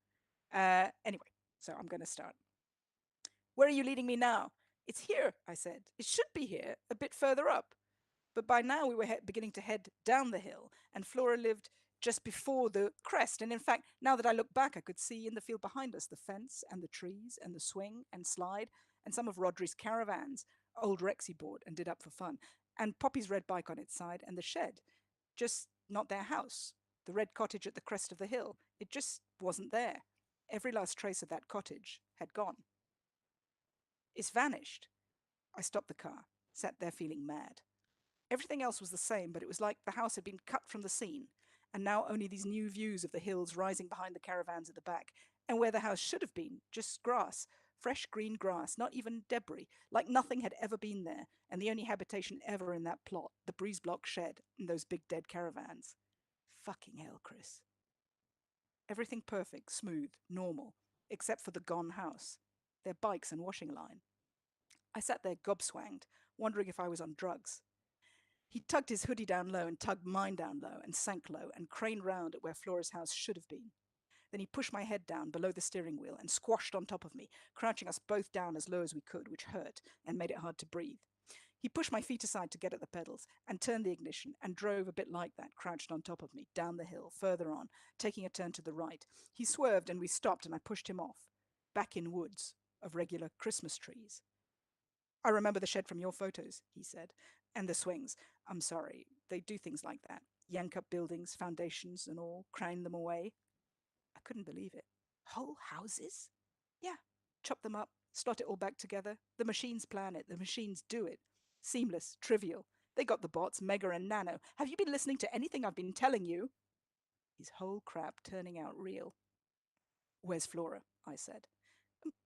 anyway, so I'm going to start. Where are you leading me now? It's here, I said. It should be here, a bit further up. But by now we were beginning to head down the hill, and Flora lived just before the crest. And in fact, now that I look back, I could see in the field behind us the fence and the trees and the swing and slide and some of Rodri's caravans old Rexy bought and did up for fun, and Poppy's red bike on its side and the shed. Just not their house. The red cottage at the crest of the hill. It just wasn't there. Every last trace of that cottage had gone. It's vanished. I stopped the car, sat there feeling mad. Everything else was the same, but it was like the house had been cut from the scene, and now only these new views of the hills rising behind the caravans at the back, and where the house should have been, just grass, fresh green grass, not even debris, like nothing had ever been there, and the only habitation ever in that plot, the breeze block shed and those big dead caravans. Fucking hell, Chris. Everything perfect, smooth, normal, except for the gone house, their bikes and washing line. I sat there gobswanged, wondering if I was on drugs. He tugged his hoodie down low and tugged mine down low and sank low and craned round at where Flora's house should have been. Then he pushed my head down below the steering wheel and squashed on top of me, crouching us both down as low as we could, which hurt and made it hard to breathe. He pushed my feet aside to get at the pedals and turned the ignition and drove a bit like that, crouched on top of me, down the hill, further on, taking a turn to the right. He swerved and we stopped and I pushed him off. Back in woods of regular Christmas trees. I remember the shed from your photos, he said, and the swings. I'm sorry, they do things like that. Yank up buildings, foundations, and all, crane them away. I couldn't believe it. Whole houses? Yeah. Chop them up, slot it all back together. The machines plan it, the machines do it. Seamless, trivial. They got the bots, Mega and Nano. Have you been listening to anything I've been telling you? His whole crap turning out real. Where's Flora? I said.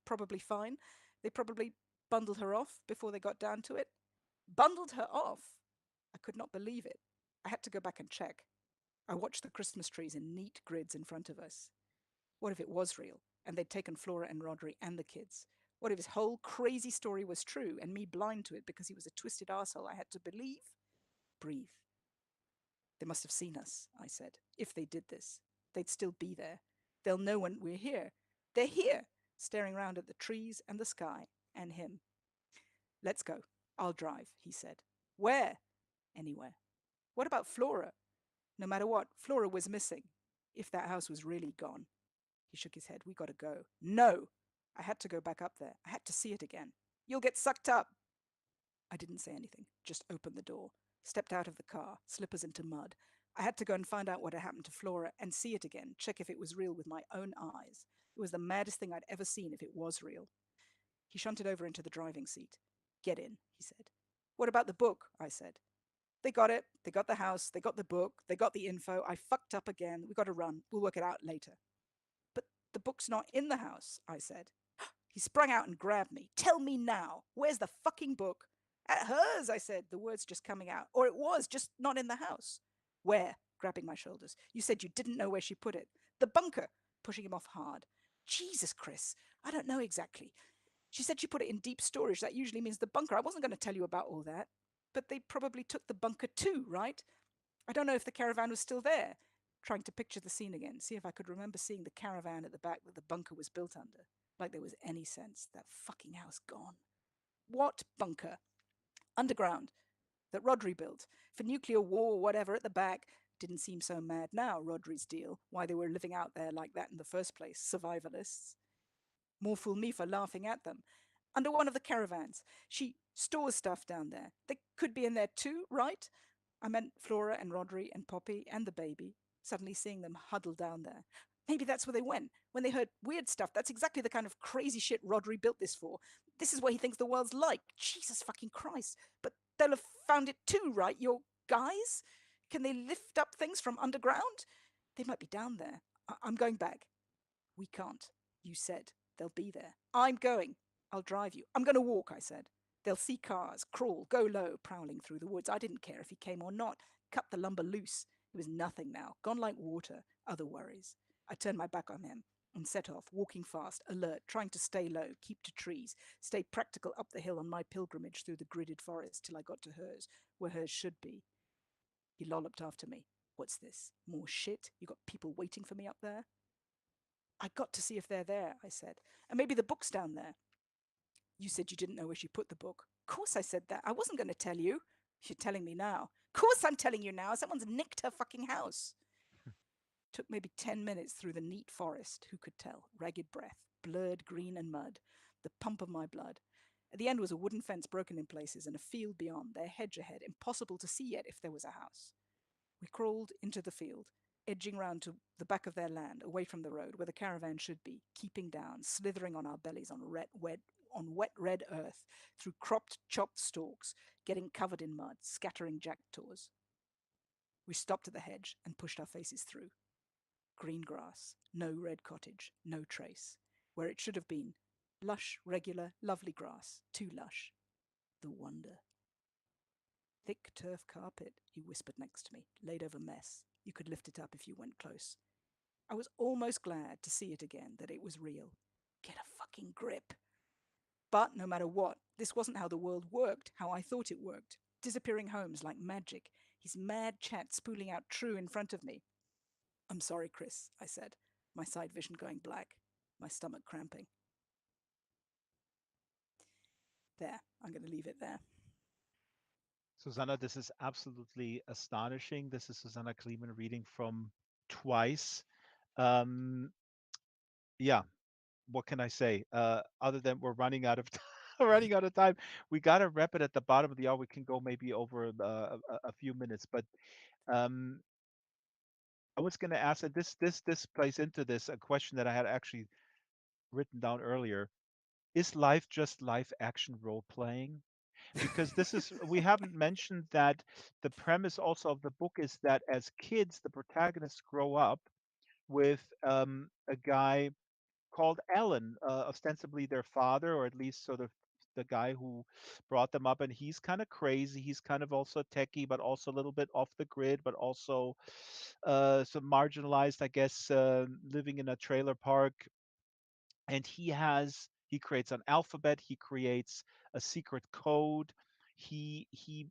Probably fine. They probably bundled her off before they got down to it. Bundled her off? I could not believe it. I had to go back and check. I watched the Christmas trees in neat grids in front of us. What if it was real, and they'd taken Flora and Rodri and the kids? What if his whole crazy story was true, and me blind to it because he was a twisted arsehole I had to believe? Breathe. They must have seen us, I said. If they did this, they'd still be there. They'll know when we're here. They're here, staring round at the trees and the sky and him. Let's go. I'll drive, he said. Where? Anywhere. What about Flora? No matter what, Flora was missing. If that house was really gone. He shook his head. We gotta go. No! I had to go back up there. I had to see it again. You'll get sucked up. I didn't say anything, just opened the door, stepped out of the car, slippers into mud. I had to go and find out what had happened to Flora and see it again, check if it was real with my own eyes. It was the maddest thing I'd ever seen if it was real. He shunted over into the driving seat. Get in, he said. What about the book? I said. They got it. They got the house. They got the book. They got the info. I fucked up again. We got to run. We'll work it out later. But the book's not in the house, I said. He sprung out and grabbed me. Tell me now. Where's the fucking book? At hers, I said, the words just coming out. Or it was, just not in the house. Where? Grabbing my shoulders. You said you didn't know where she put it. The bunker. Pushing him off hard. Jesus, Chris. I don't know exactly. She said she put it in deep storage. That usually means the bunker. I wasn't going to tell you about all that. But they probably took the bunker too, right? I don't know if the caravan was still there. Trying to picture the scene again, see if I could remember seeing the caravan at the back that the bunker was built under. Like there was any sense. That fucking house gone. What bunker? Underground. That Rodri built. For nuclear war or whatever at the back. Didn't seem so mad now, Rodri's deal. Why they were living out there like that in the first place. Survivalists. More fool me for laughing at them. under one of the caravans. She stores stuff down there. They could be in there too, right? I meant Flora and Rodri and Poppy and the baby, suddenly seeing them huddled down there. Maybe that's where they went when they heard weird stuff. That's exactly the kind of crazy shit Rodri built this for. This is what he thinks the world's like. Jesus fucking Christ. But they'll have found it too, right? Your guys? Can they lift up things from underground? They might be down there. I'm going back. We can't. You said they'll be there. I'm going. I'll drive you. I'm going to walk, I said. They'll see cars, crawl, go low, prowling through the woods. I didn't care if he came or not. Cut the lumber loose. It was nothing now, gone like water. Other worries. I turned my back on him and set off, walking fast, alert, trying to stay low, keep to trees, stay practical up the hill on my pilgrimage through the gridded forest till I got to hers, where hers should be. He lolloped after me. What's this? More shit? You got people waiting for me up there? I got to see if they're there, I said. And maybe the book's down there. You said you didn't know where she put the book. Of course I said that. I wasn't going to tell you. You're telling me now. Of course I'm telling you now. Someone's nicked her fucking house. Took maybe 10 minutes through the neat forest. Who could tell? Ragged breath, blurred green and mud, the pump of my blood. At the end was a wooden fence broken in places and a field beyond, their hedge ahead, impossible to see yet if there was a house. We crawled into the field, edging round to the back of their land, away from the road, where the caravan should be, keeping down, slithering on our bellies on wet red earth, through cropped, chopped stalks, getting covered in mud, scattering jackdaws. We stopped at the hedge and pushed our faces through. Green grass, no red cottage, no trace. Where it should have been, lush, regular, lovely grass, too lush. The wonder. Thick turf carpet, he whispered next to me, laid over mess. You could lift it up if you went close. I was almost glad to see it again, that it was real. Get a fucking grip. But no matter what, this wasn't how the world worked, how I thought it worked. Disappearing homes like magic, his mad chat spooling out true in front of me. I'm sorry, Chris, I said, my side vision going black, my stomach cramping. There, I'm going to leave it there. Susanna, this is absolutely astonishing. This is Susanna Kleeman reading from Twice. Um, yeah, what can I say? Other than we're running out of running out of time. We gotta wrap it at the bottom of the hour. We can go maybe over a few minutes, but um, I was gonna ask, and this plays into this a question that I had actually written down earlier. Is life just live action role playing? Because this is we haven't mentioned that the premise also of the book is that as kids, the protagonists grow up with a guy called Alan, ostensibly their father, or at least sort of the guy who brought them up. And he's kind of crazy. He's kind of also techie, but also a little bit off the grid, but also some marginalized, I guess, living in a trailer park. And he creates an alphabet. He creates a secret code. He he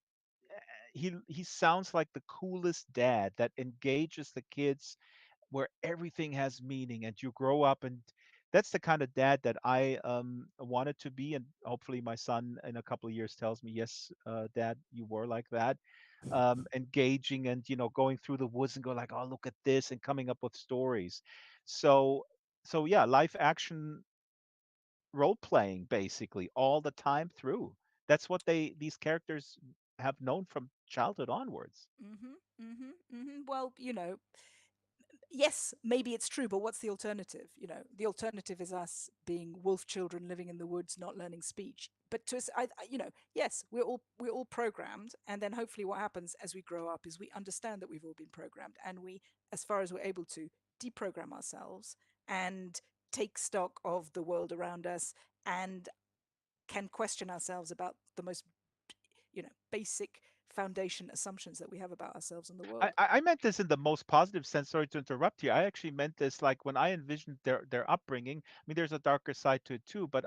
he sounds like the coolest dad that engages the kids where everything has meaning and you grow up, and that's the kind of dad that I wanted to be, and hopefully my son in a couple of years tells me, yes, dad, you were like that. Engaging and going through the woods and go like, oh, look at this, and coming up with stories. So so yeah, live action role playing basically all the time through. That's what these characters have known from childhood onwards. Well, yes, maybe it's true, but what's the alternative? The alternative is us being wolf children living in the woods, not learning speech. But to us, yes, we're all programmed, and then hopefully, what happens as we grow up is we understand that we've all been programmed, and we, as far as we're able to, deprogram ourselves and take stock of the world around us, and can question ourselves about the most, basic foundation assumptions that we have about ourselves and the I, world. I I meant this in the most positive sense. Sorry to interrupt you. I actually meant this like when I envisioned their upbringing. I mean, there's a darker side to it too. But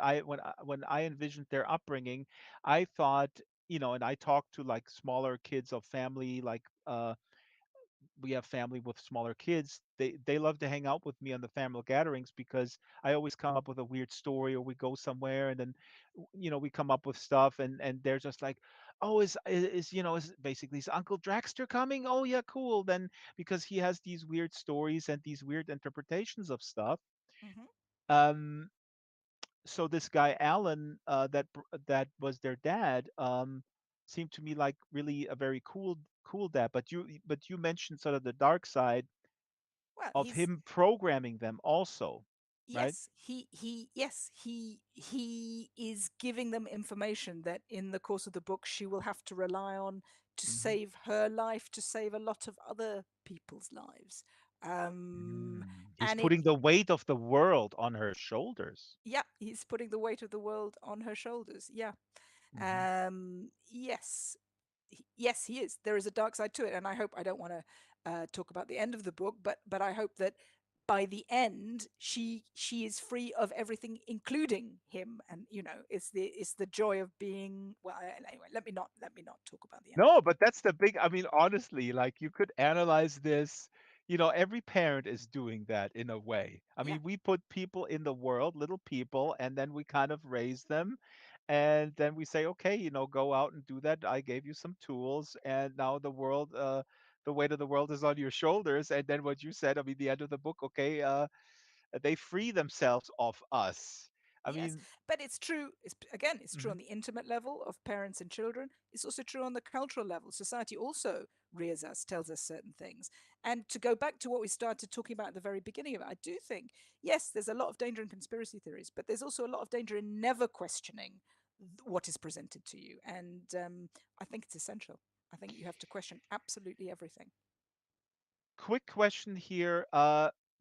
when I envisioned their upbringing, I thought, and I talked to like smaller kids of family, like we have family with smaller kids. They love to hang out with me on the family gatherings because I always come up with a weird story, or we go somewhere and then we come up with stuff, and they're just like, oh, is basically, is Uncle Draxtor coming? Oh yeah, cool. Then because he has these weird stories and these weird interpretations of stuff. Hmm. Um so this guy Alan, that was their dad, seemed to me like really a very cool dad. But you mentioned sort of the dark side Well, of him programming them also, right? he is giving them information that in the course of the book she will have to rely on to Hmm. save her life, to save a lot of other people's lives. Um, He's and it putting the weight of the world on her shoulders. Yeah, he's putting the weight of the world on her shoulders. Yeah. Hmm. Yes, yes, he is. There is a dark side to it, and I hope I don't want to talk about the end of the book, but I hope that by the end she is free of everything, including him, and it's the joy of being. Well, anyway, let me not talk about the end of No, the but book. that's the big, I mean, honestly, like you could analyze this. Every parent is doing that in a way. I Yeah. mean, we put people in the world, little people, and then we kind of raise them. And then we say, okay, go out and do that. I gave you some tools, and now the weight of the world is on your shoulders. And then what you said, I mean, the end of the book, okay, they free themselves of us. I Yes, mean, but it's true. It's true on mhm. the intimate level of parents and children. It's also true on the cultural level. Society also rears us, tells us certain things. And to go back to what we started talking about at the very beginning of it, I do think, yes, there's a lot of danger in conspiracy theories, but there's also a lot of danger in never questioning what is presented to you. And I think it's essential. I think you have to question absolutely everything. Quick question here.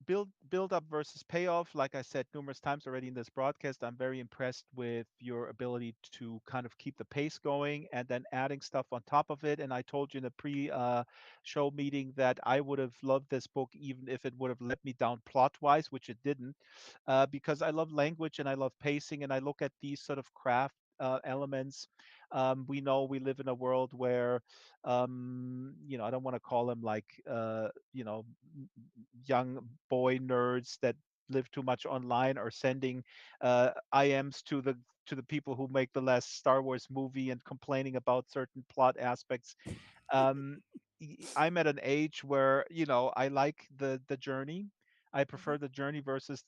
Build up versus payoff. Like I said numerous times already in this broadcast, I'm very impressed with your ability to kind of keep the pace going and then adding stuff on top of it. And I told you in the pre show meeting that I would have loved this book even if it would have let me down plot wise, which it didn't, because I love language and I love pacing and I look at these sort of craft elements. We know we live in a world where I don't want to call them like young boy nerds that live too much online or sending IMs to the people who make the last Star Wars movie and complaining about certain plot aspects. um I'm at an age where I like the journey. I Hmm. prefer the journey versus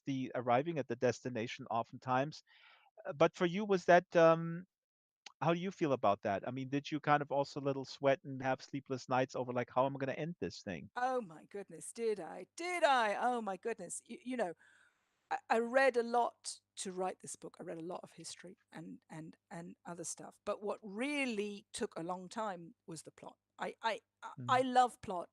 the arriving at the destination oftentimes. But for you, was that how do you feel about that? I mean, did you kind of also little sweat and have sleepless nights over like how am I going to end this thing? Oh my goodness, did I? Did I? Oh my goodness. I read a lot to write this book. I read a lot of history and other stuff. But what really took a long time was the plot. I Mhm. love plot.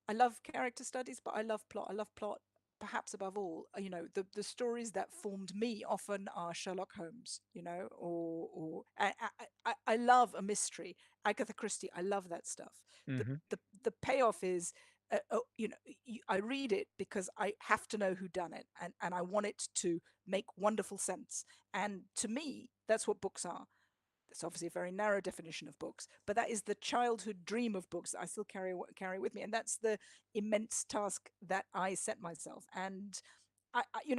I love character studies, but I love plot. I love plot perhaps above all. The stories that formed me often are Sherlock Holmes, or I love a mystery. Agatha Christie, I love that stuff. The Mhm. the payoff is I read it because I have to know who done it, and I want it to make wonderful sense. And to me, that's what books are. It's obviously a very narrow definition of books, but that is the childhood dream of books that I still carry with me, and that's the immense task that I set myself. And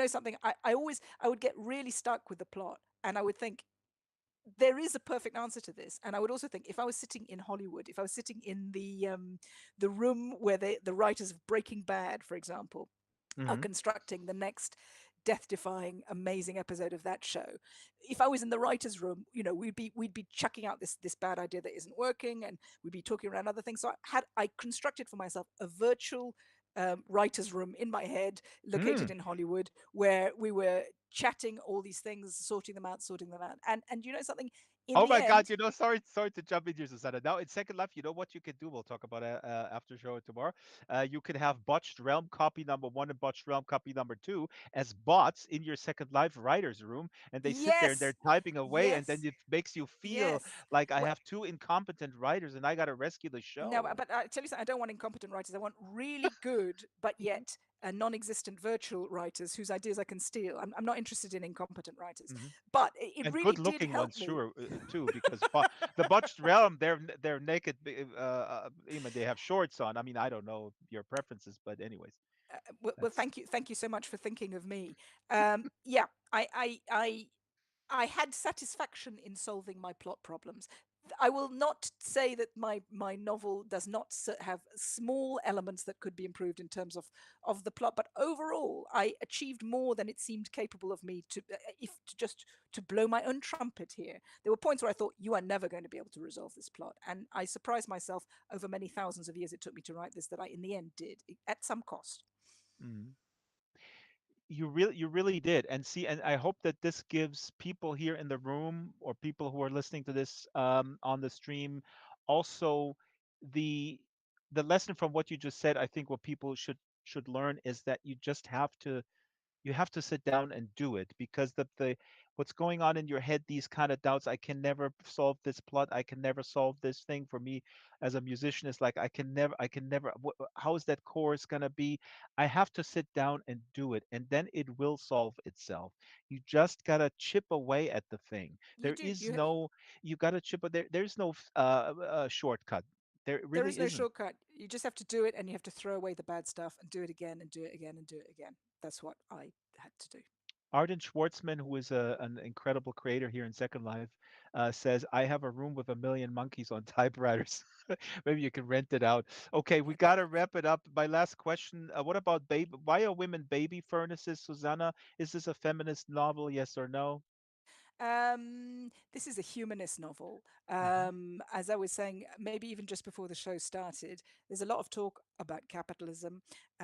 something, I would get really stuck with the plot, and I would think there is a perfect answer to this. And I would also think if I was sitting in Hollywood, if I was sitting in the room where the writers of Breaking Bad, for example, are Mhm. constructing the next death-defying, amazing episode of that show. If I was in the writers' room, we'd be chucking out this bad idea that isn't working, and we'd be talking around other things. So I constructed for myself a virtual writers' room in my head, located Mm. in Hollywood, where we were chatting all these things, sorting them out, and something. In Oh the my God, end, sorry to jump into Susanna. Now in Second Life, you know what you can do? We'll talk about it after show tomorrow. You can have Botched Realm copy number one and Botched Realm copy number two as bots in your Second Life writers room, and they sit there and they're yes, typing away, and then yes, it makes you feel yes. like I Well, have two incompetent writers and I got to rescue the no, show. but I tell you something. I don't want incompetent writers. I want really good, but yet non-existent virtual writers whose ideas I can steal. I'm not interested in incompetent writers, Hmm. but it And really did good-looking help ones, me. sure, too, because the Botched Realm, they're naked. Even they have shorts on. I mean, I don't know your preferences, but anyways, Well, that's. thank you so much for thinking of me. Yeah, I had satisfaction in solving my plot problems. I will not say that my novel does not have small elements that could be improved in terms of the plot, but overall, I achieved more than it seemed capable of me to, if to just to blow my own trumpet here. There were points where I thought you are never going to be able to resolve this plot, and I surprised myself over many thousands of years it took me to write this that I in the end did at some cost. Mm. You really did. And see, and I hope that this gives people here in the room or people who are listening to this on the stream also the the lesson from what you just said. I think what people should learn is that you have to sit down and do it, because the what's going on in your head, these kind of doubts, I can never solve this plot, I can never solve this thing. For me as a musician, it's like I can never how is that chorus going to be. I have to sit down and do it, and then it will solve itself. You just got to chip away at the thing. You There do. is no You got to there's no shortcut. There There really is no isn't. shortcut. You just have to do it, and you have to throw away the bad stuff and do it again and do it again and do it again. That's what I had to do. Arden Schwartzman, who is an incredible creator here in Second Life, says, I have a room with a million monkeys on typewriters. Maybe you can rent it out. Okay, we got to wrap it up. My last question, what about baby? Why are women baby furnaces, Susanna? Is this a feminist novel, yes or no? This is a humanist novel. Hmm. As I was saying, maybe even just before the show started, there's a lot of talk about capitalism.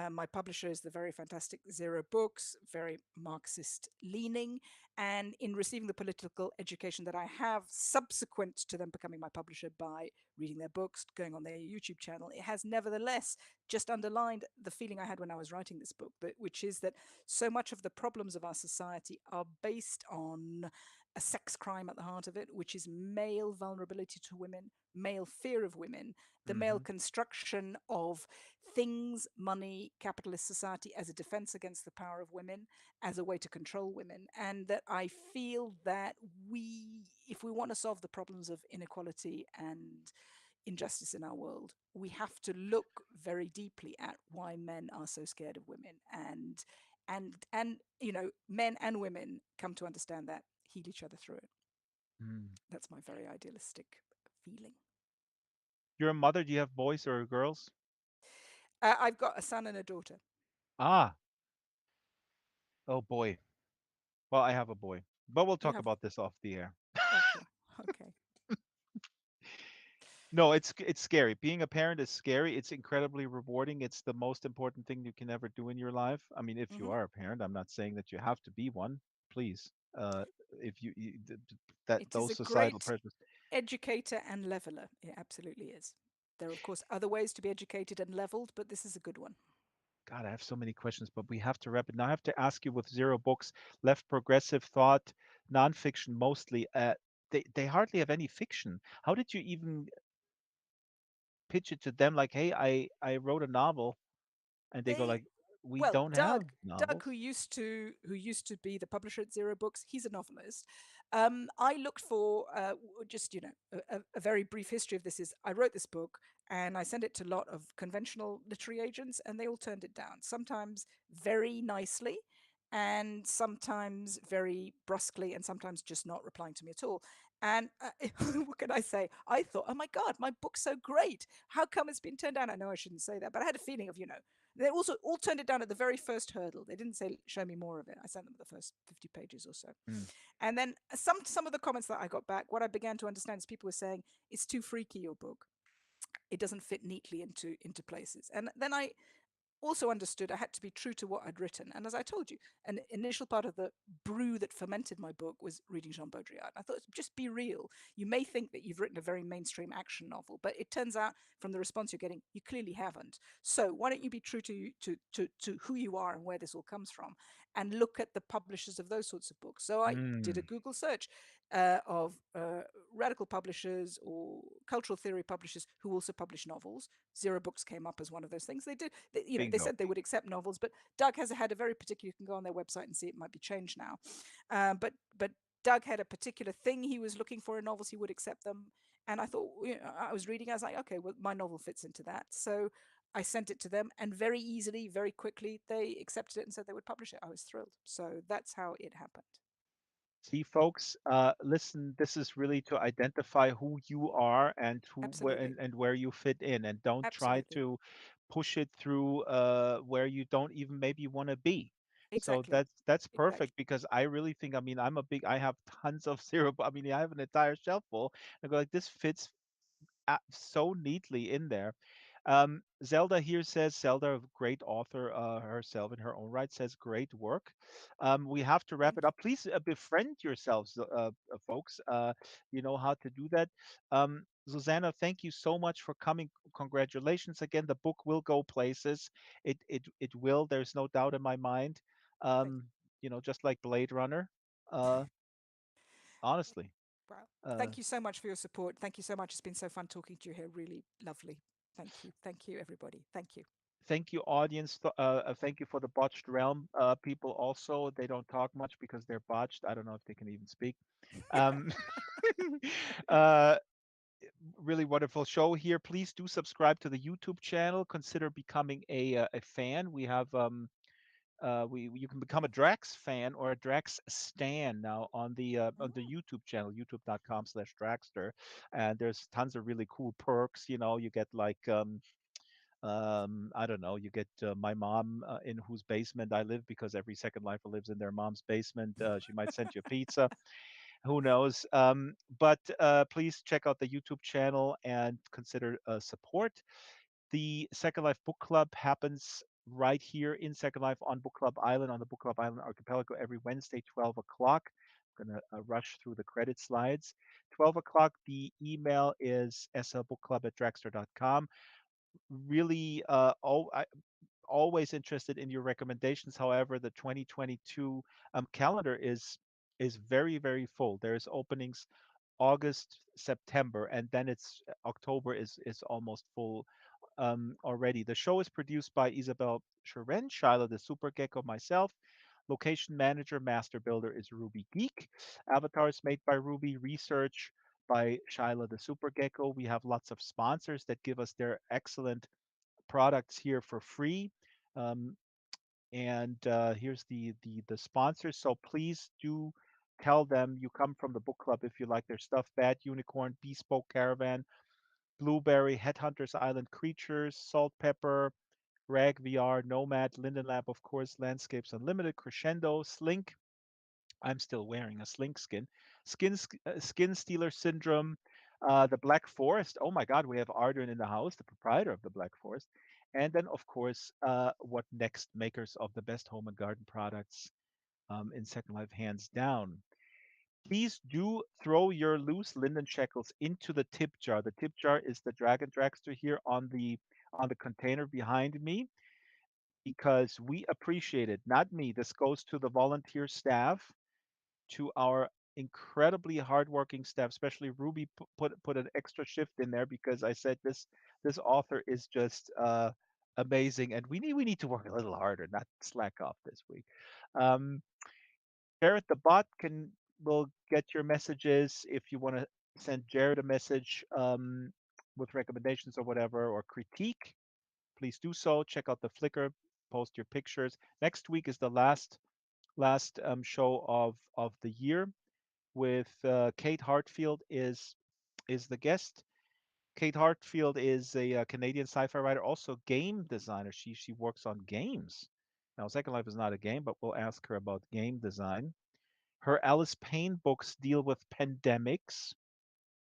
My publisher is the very fantastic Zero Books, very Marxist leaning. And in receiving the political education that I have subsequent to them becoming my publisher by reading their books, going on their YouTube channel, it has nevertheless just underlined the feeling I had when I was writing this book, which is that so much of the problems of our society are based on a sex crime at the heart of it, which is male vulnerability to women, male fear of women, the male Hmm. construction of things, money, capitalist society as a defense against the power of women, as a way to control women. And that I feel that if we want to solve the problems of inequality and injustice in our world, we have to look very deeply at why men are so scared of women, and men and women come to understand that, heal each other through it. Mm. That's my very idealistic feeling. You're a mother. Do you have boys or girls? I've got a son and a daughter. Ah, oh boy. Well, I have a boy, but we'll You talk have about this off the air. okay, okay. No, it's scary. Being a parent is scary. It's incredibly rewarding. It's the most important thing you can ever do in your life. I mean, if you Hmm. are a parent, I'm not saying that you have to be one. Please, if that It is those a societal great pressures. educator and leveler. It absolutely is. There are, of course, other ways to be educated and leveled, but this is a good one. God, I have so many questions, but we have to wrap it now. I have to ask you, with Zero Books, left progressive thought, nonfiction mostly. They hardly have any fiction. How did you even pitch it to them? Like, hey, I wrote a novel, and they go They like, we well, don't have Doug, who novels. used to be the publisher at Zero Books, he's a novelist. I looked for just a very brief history of this. Is I wrote this book and I sent it to a lot of conventional literary agents, and they all turned it down. Sometimes very nicely, and sometimes very brusquely, and sometimes just not replying to me at all. And what can I say? I thought, oh my God, my book's so great. How come it's been turned down? I know I shouldn't say that, but I had a feeling of, they also all turned it down at the very first hurdle. They didn't say, show me more of it. I sent them the first 50 pages or so. Mm, And then some of the comments that I got back, what I began to understand is people were saying, it's too freaky, your book. It doesn't fit neatly into places. And then I also understood I had to be true to what I'd written. And as I told you, an initial part of the brew that fermented my book was reading Jean Baudrillard. I thought, just be real. You may think that you've written a very mainstream action novel, but it turns out from the response you're getting, you clearly haven't. So why don't you be true to who you are and where this all comes from, and look at the publishers of those sorts of books. So I did a mm, Google search of radical publishers or cultural theory publishers who also publish novels. Zero Books came up as one of those things. They bingo. said they would accept novels, but Doug has had a very particular. You can go on their website and see it might be changed now, but Doug had a particular thing he was looking for in novels. He would accept them, and I thought, I was reading. I was like, okay, well, my novel fits into that. So I sent it to them, and very easily, very quickly, they accepted it and said they would publish it. I was thrilled. So that's how it happened. See, folks, listen, this is really to identify who you are and who where Absolutely. and where you fit in, and don't try Absolutely. to push it through where you don't even maybe want to be. So Exactly. that's Exactly. perfect because I really think, I mean, I have tons of syrup. I mean, I have an entire shelf full. I go like, this fits so neatly in there. Zelda here says, Zelda, a great author herself in her own right, says great work. We have to wrap Thank it you. up. Please befriend yourselves, folks. You know how to do that. Susanna, thank you so much for coming. Congratulations again. The book will go places. It will. There's no doubt in my mind. Thank Um, just like Blade Runner. Uh, honestly. you. Wow. Uh, Thank you so much for your support. Thank you so much. It's been so fun talking to you here. Really lovely. Thank you. Thank you, everybody. Thank you. Thank you, audience. Thank you for the botched realm people. Also, they don't talk much because they're botched. I don't know if they can even speak. Um, uh, really wonderful show here. Please do subscribe to the YouTube channel. Consider becoming a fan. We have you can become a Drax fan or a Drax stan now on the Mm, YouTube channel, youtube.com/Draxter, and there's tons of really cool perks. You get like I don't know, you get my mom in whose basement I live because every second lifer lives in their mom's basement. She might send you a pizza. Who knows? But please check out the YouTube channel and consider support. The Second Life Book Club happens right here in Second Life on Book Club Island, on the Book Club Island Archipelago, every Wednesday, 12 o'clock. I'm going to rush through the credit slides. 12 o'clock, the email is slbookclub@draxter.com. Really, always interested in your recommendations. However, the 2022 calendar is very, very full. There's openings August, September, and then it's October is almost full already. The show is produced by Isabel Sharon, Shiloh the Super Gecko, myself. Location manager, master builder is Ruby Geek. Avatars made by Ruby. Research by Shiloh the Super Gecko. We have lots of sponsors that give us their excellent products here for free. Um, and here's the sponsors. So please do tell them you come from the book club if you like their stuff. Bad Unicorn, Bespoke Caravan, Blueberry, Headhunters Island Creatures, Salt Pepper, Rag VR, Nomad, Linden Lab, of course, Landscapes Unlimited, Crescendo, Slink. I'm still wearing a Slink skin. Skin Stealer Syndrome, the Black Forest. Oh my God, we have Ardern in the house, the proprietor of the Black Forest. And then, of course, what next? Makers of the best home and garden products in Second Life, hands down. Please do throw your loose linden shekels into the tip jar. The tip jar is the Dragon Dragster here on the container behind me because we appreciate it. Not me. This goes to the volunteer staff, to our incredibly hardworking staff, especially Ruby put an extra shift in there because I said this author is just amazing, and we need to work a little harder, not slack off this week. Um, Jared the bot will get your messages if you want to send Jared a message with recommendations or whatever or critique. Please do so. Check out the Flickr. Post your pictures. Next week is the last show of the year with Kate Hartfield is the guest. Kate Hartfield is a Canadian sci-fi writer, also game designer. She works on games. Now, Second Life is not a game, but we'll ask her about game design. Her Alice Payne books deal with pandemics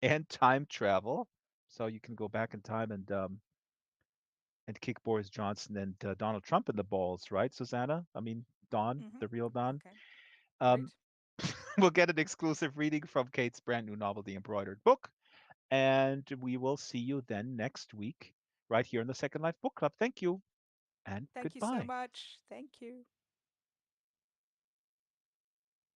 and time travel, so you can go back in time and kick Boris Johnson and Donald Trump in the balls, right, Susanna? I mean, Don, mm-hmm. the real Don. Okay. Um, Great. we'll get an exclusive reading from Kate's brand new novel, The Embroidered Book, and we will see you then next week, right here in the Second Life Book Club. Thank you and Thank you so goodbye. much. Thank you.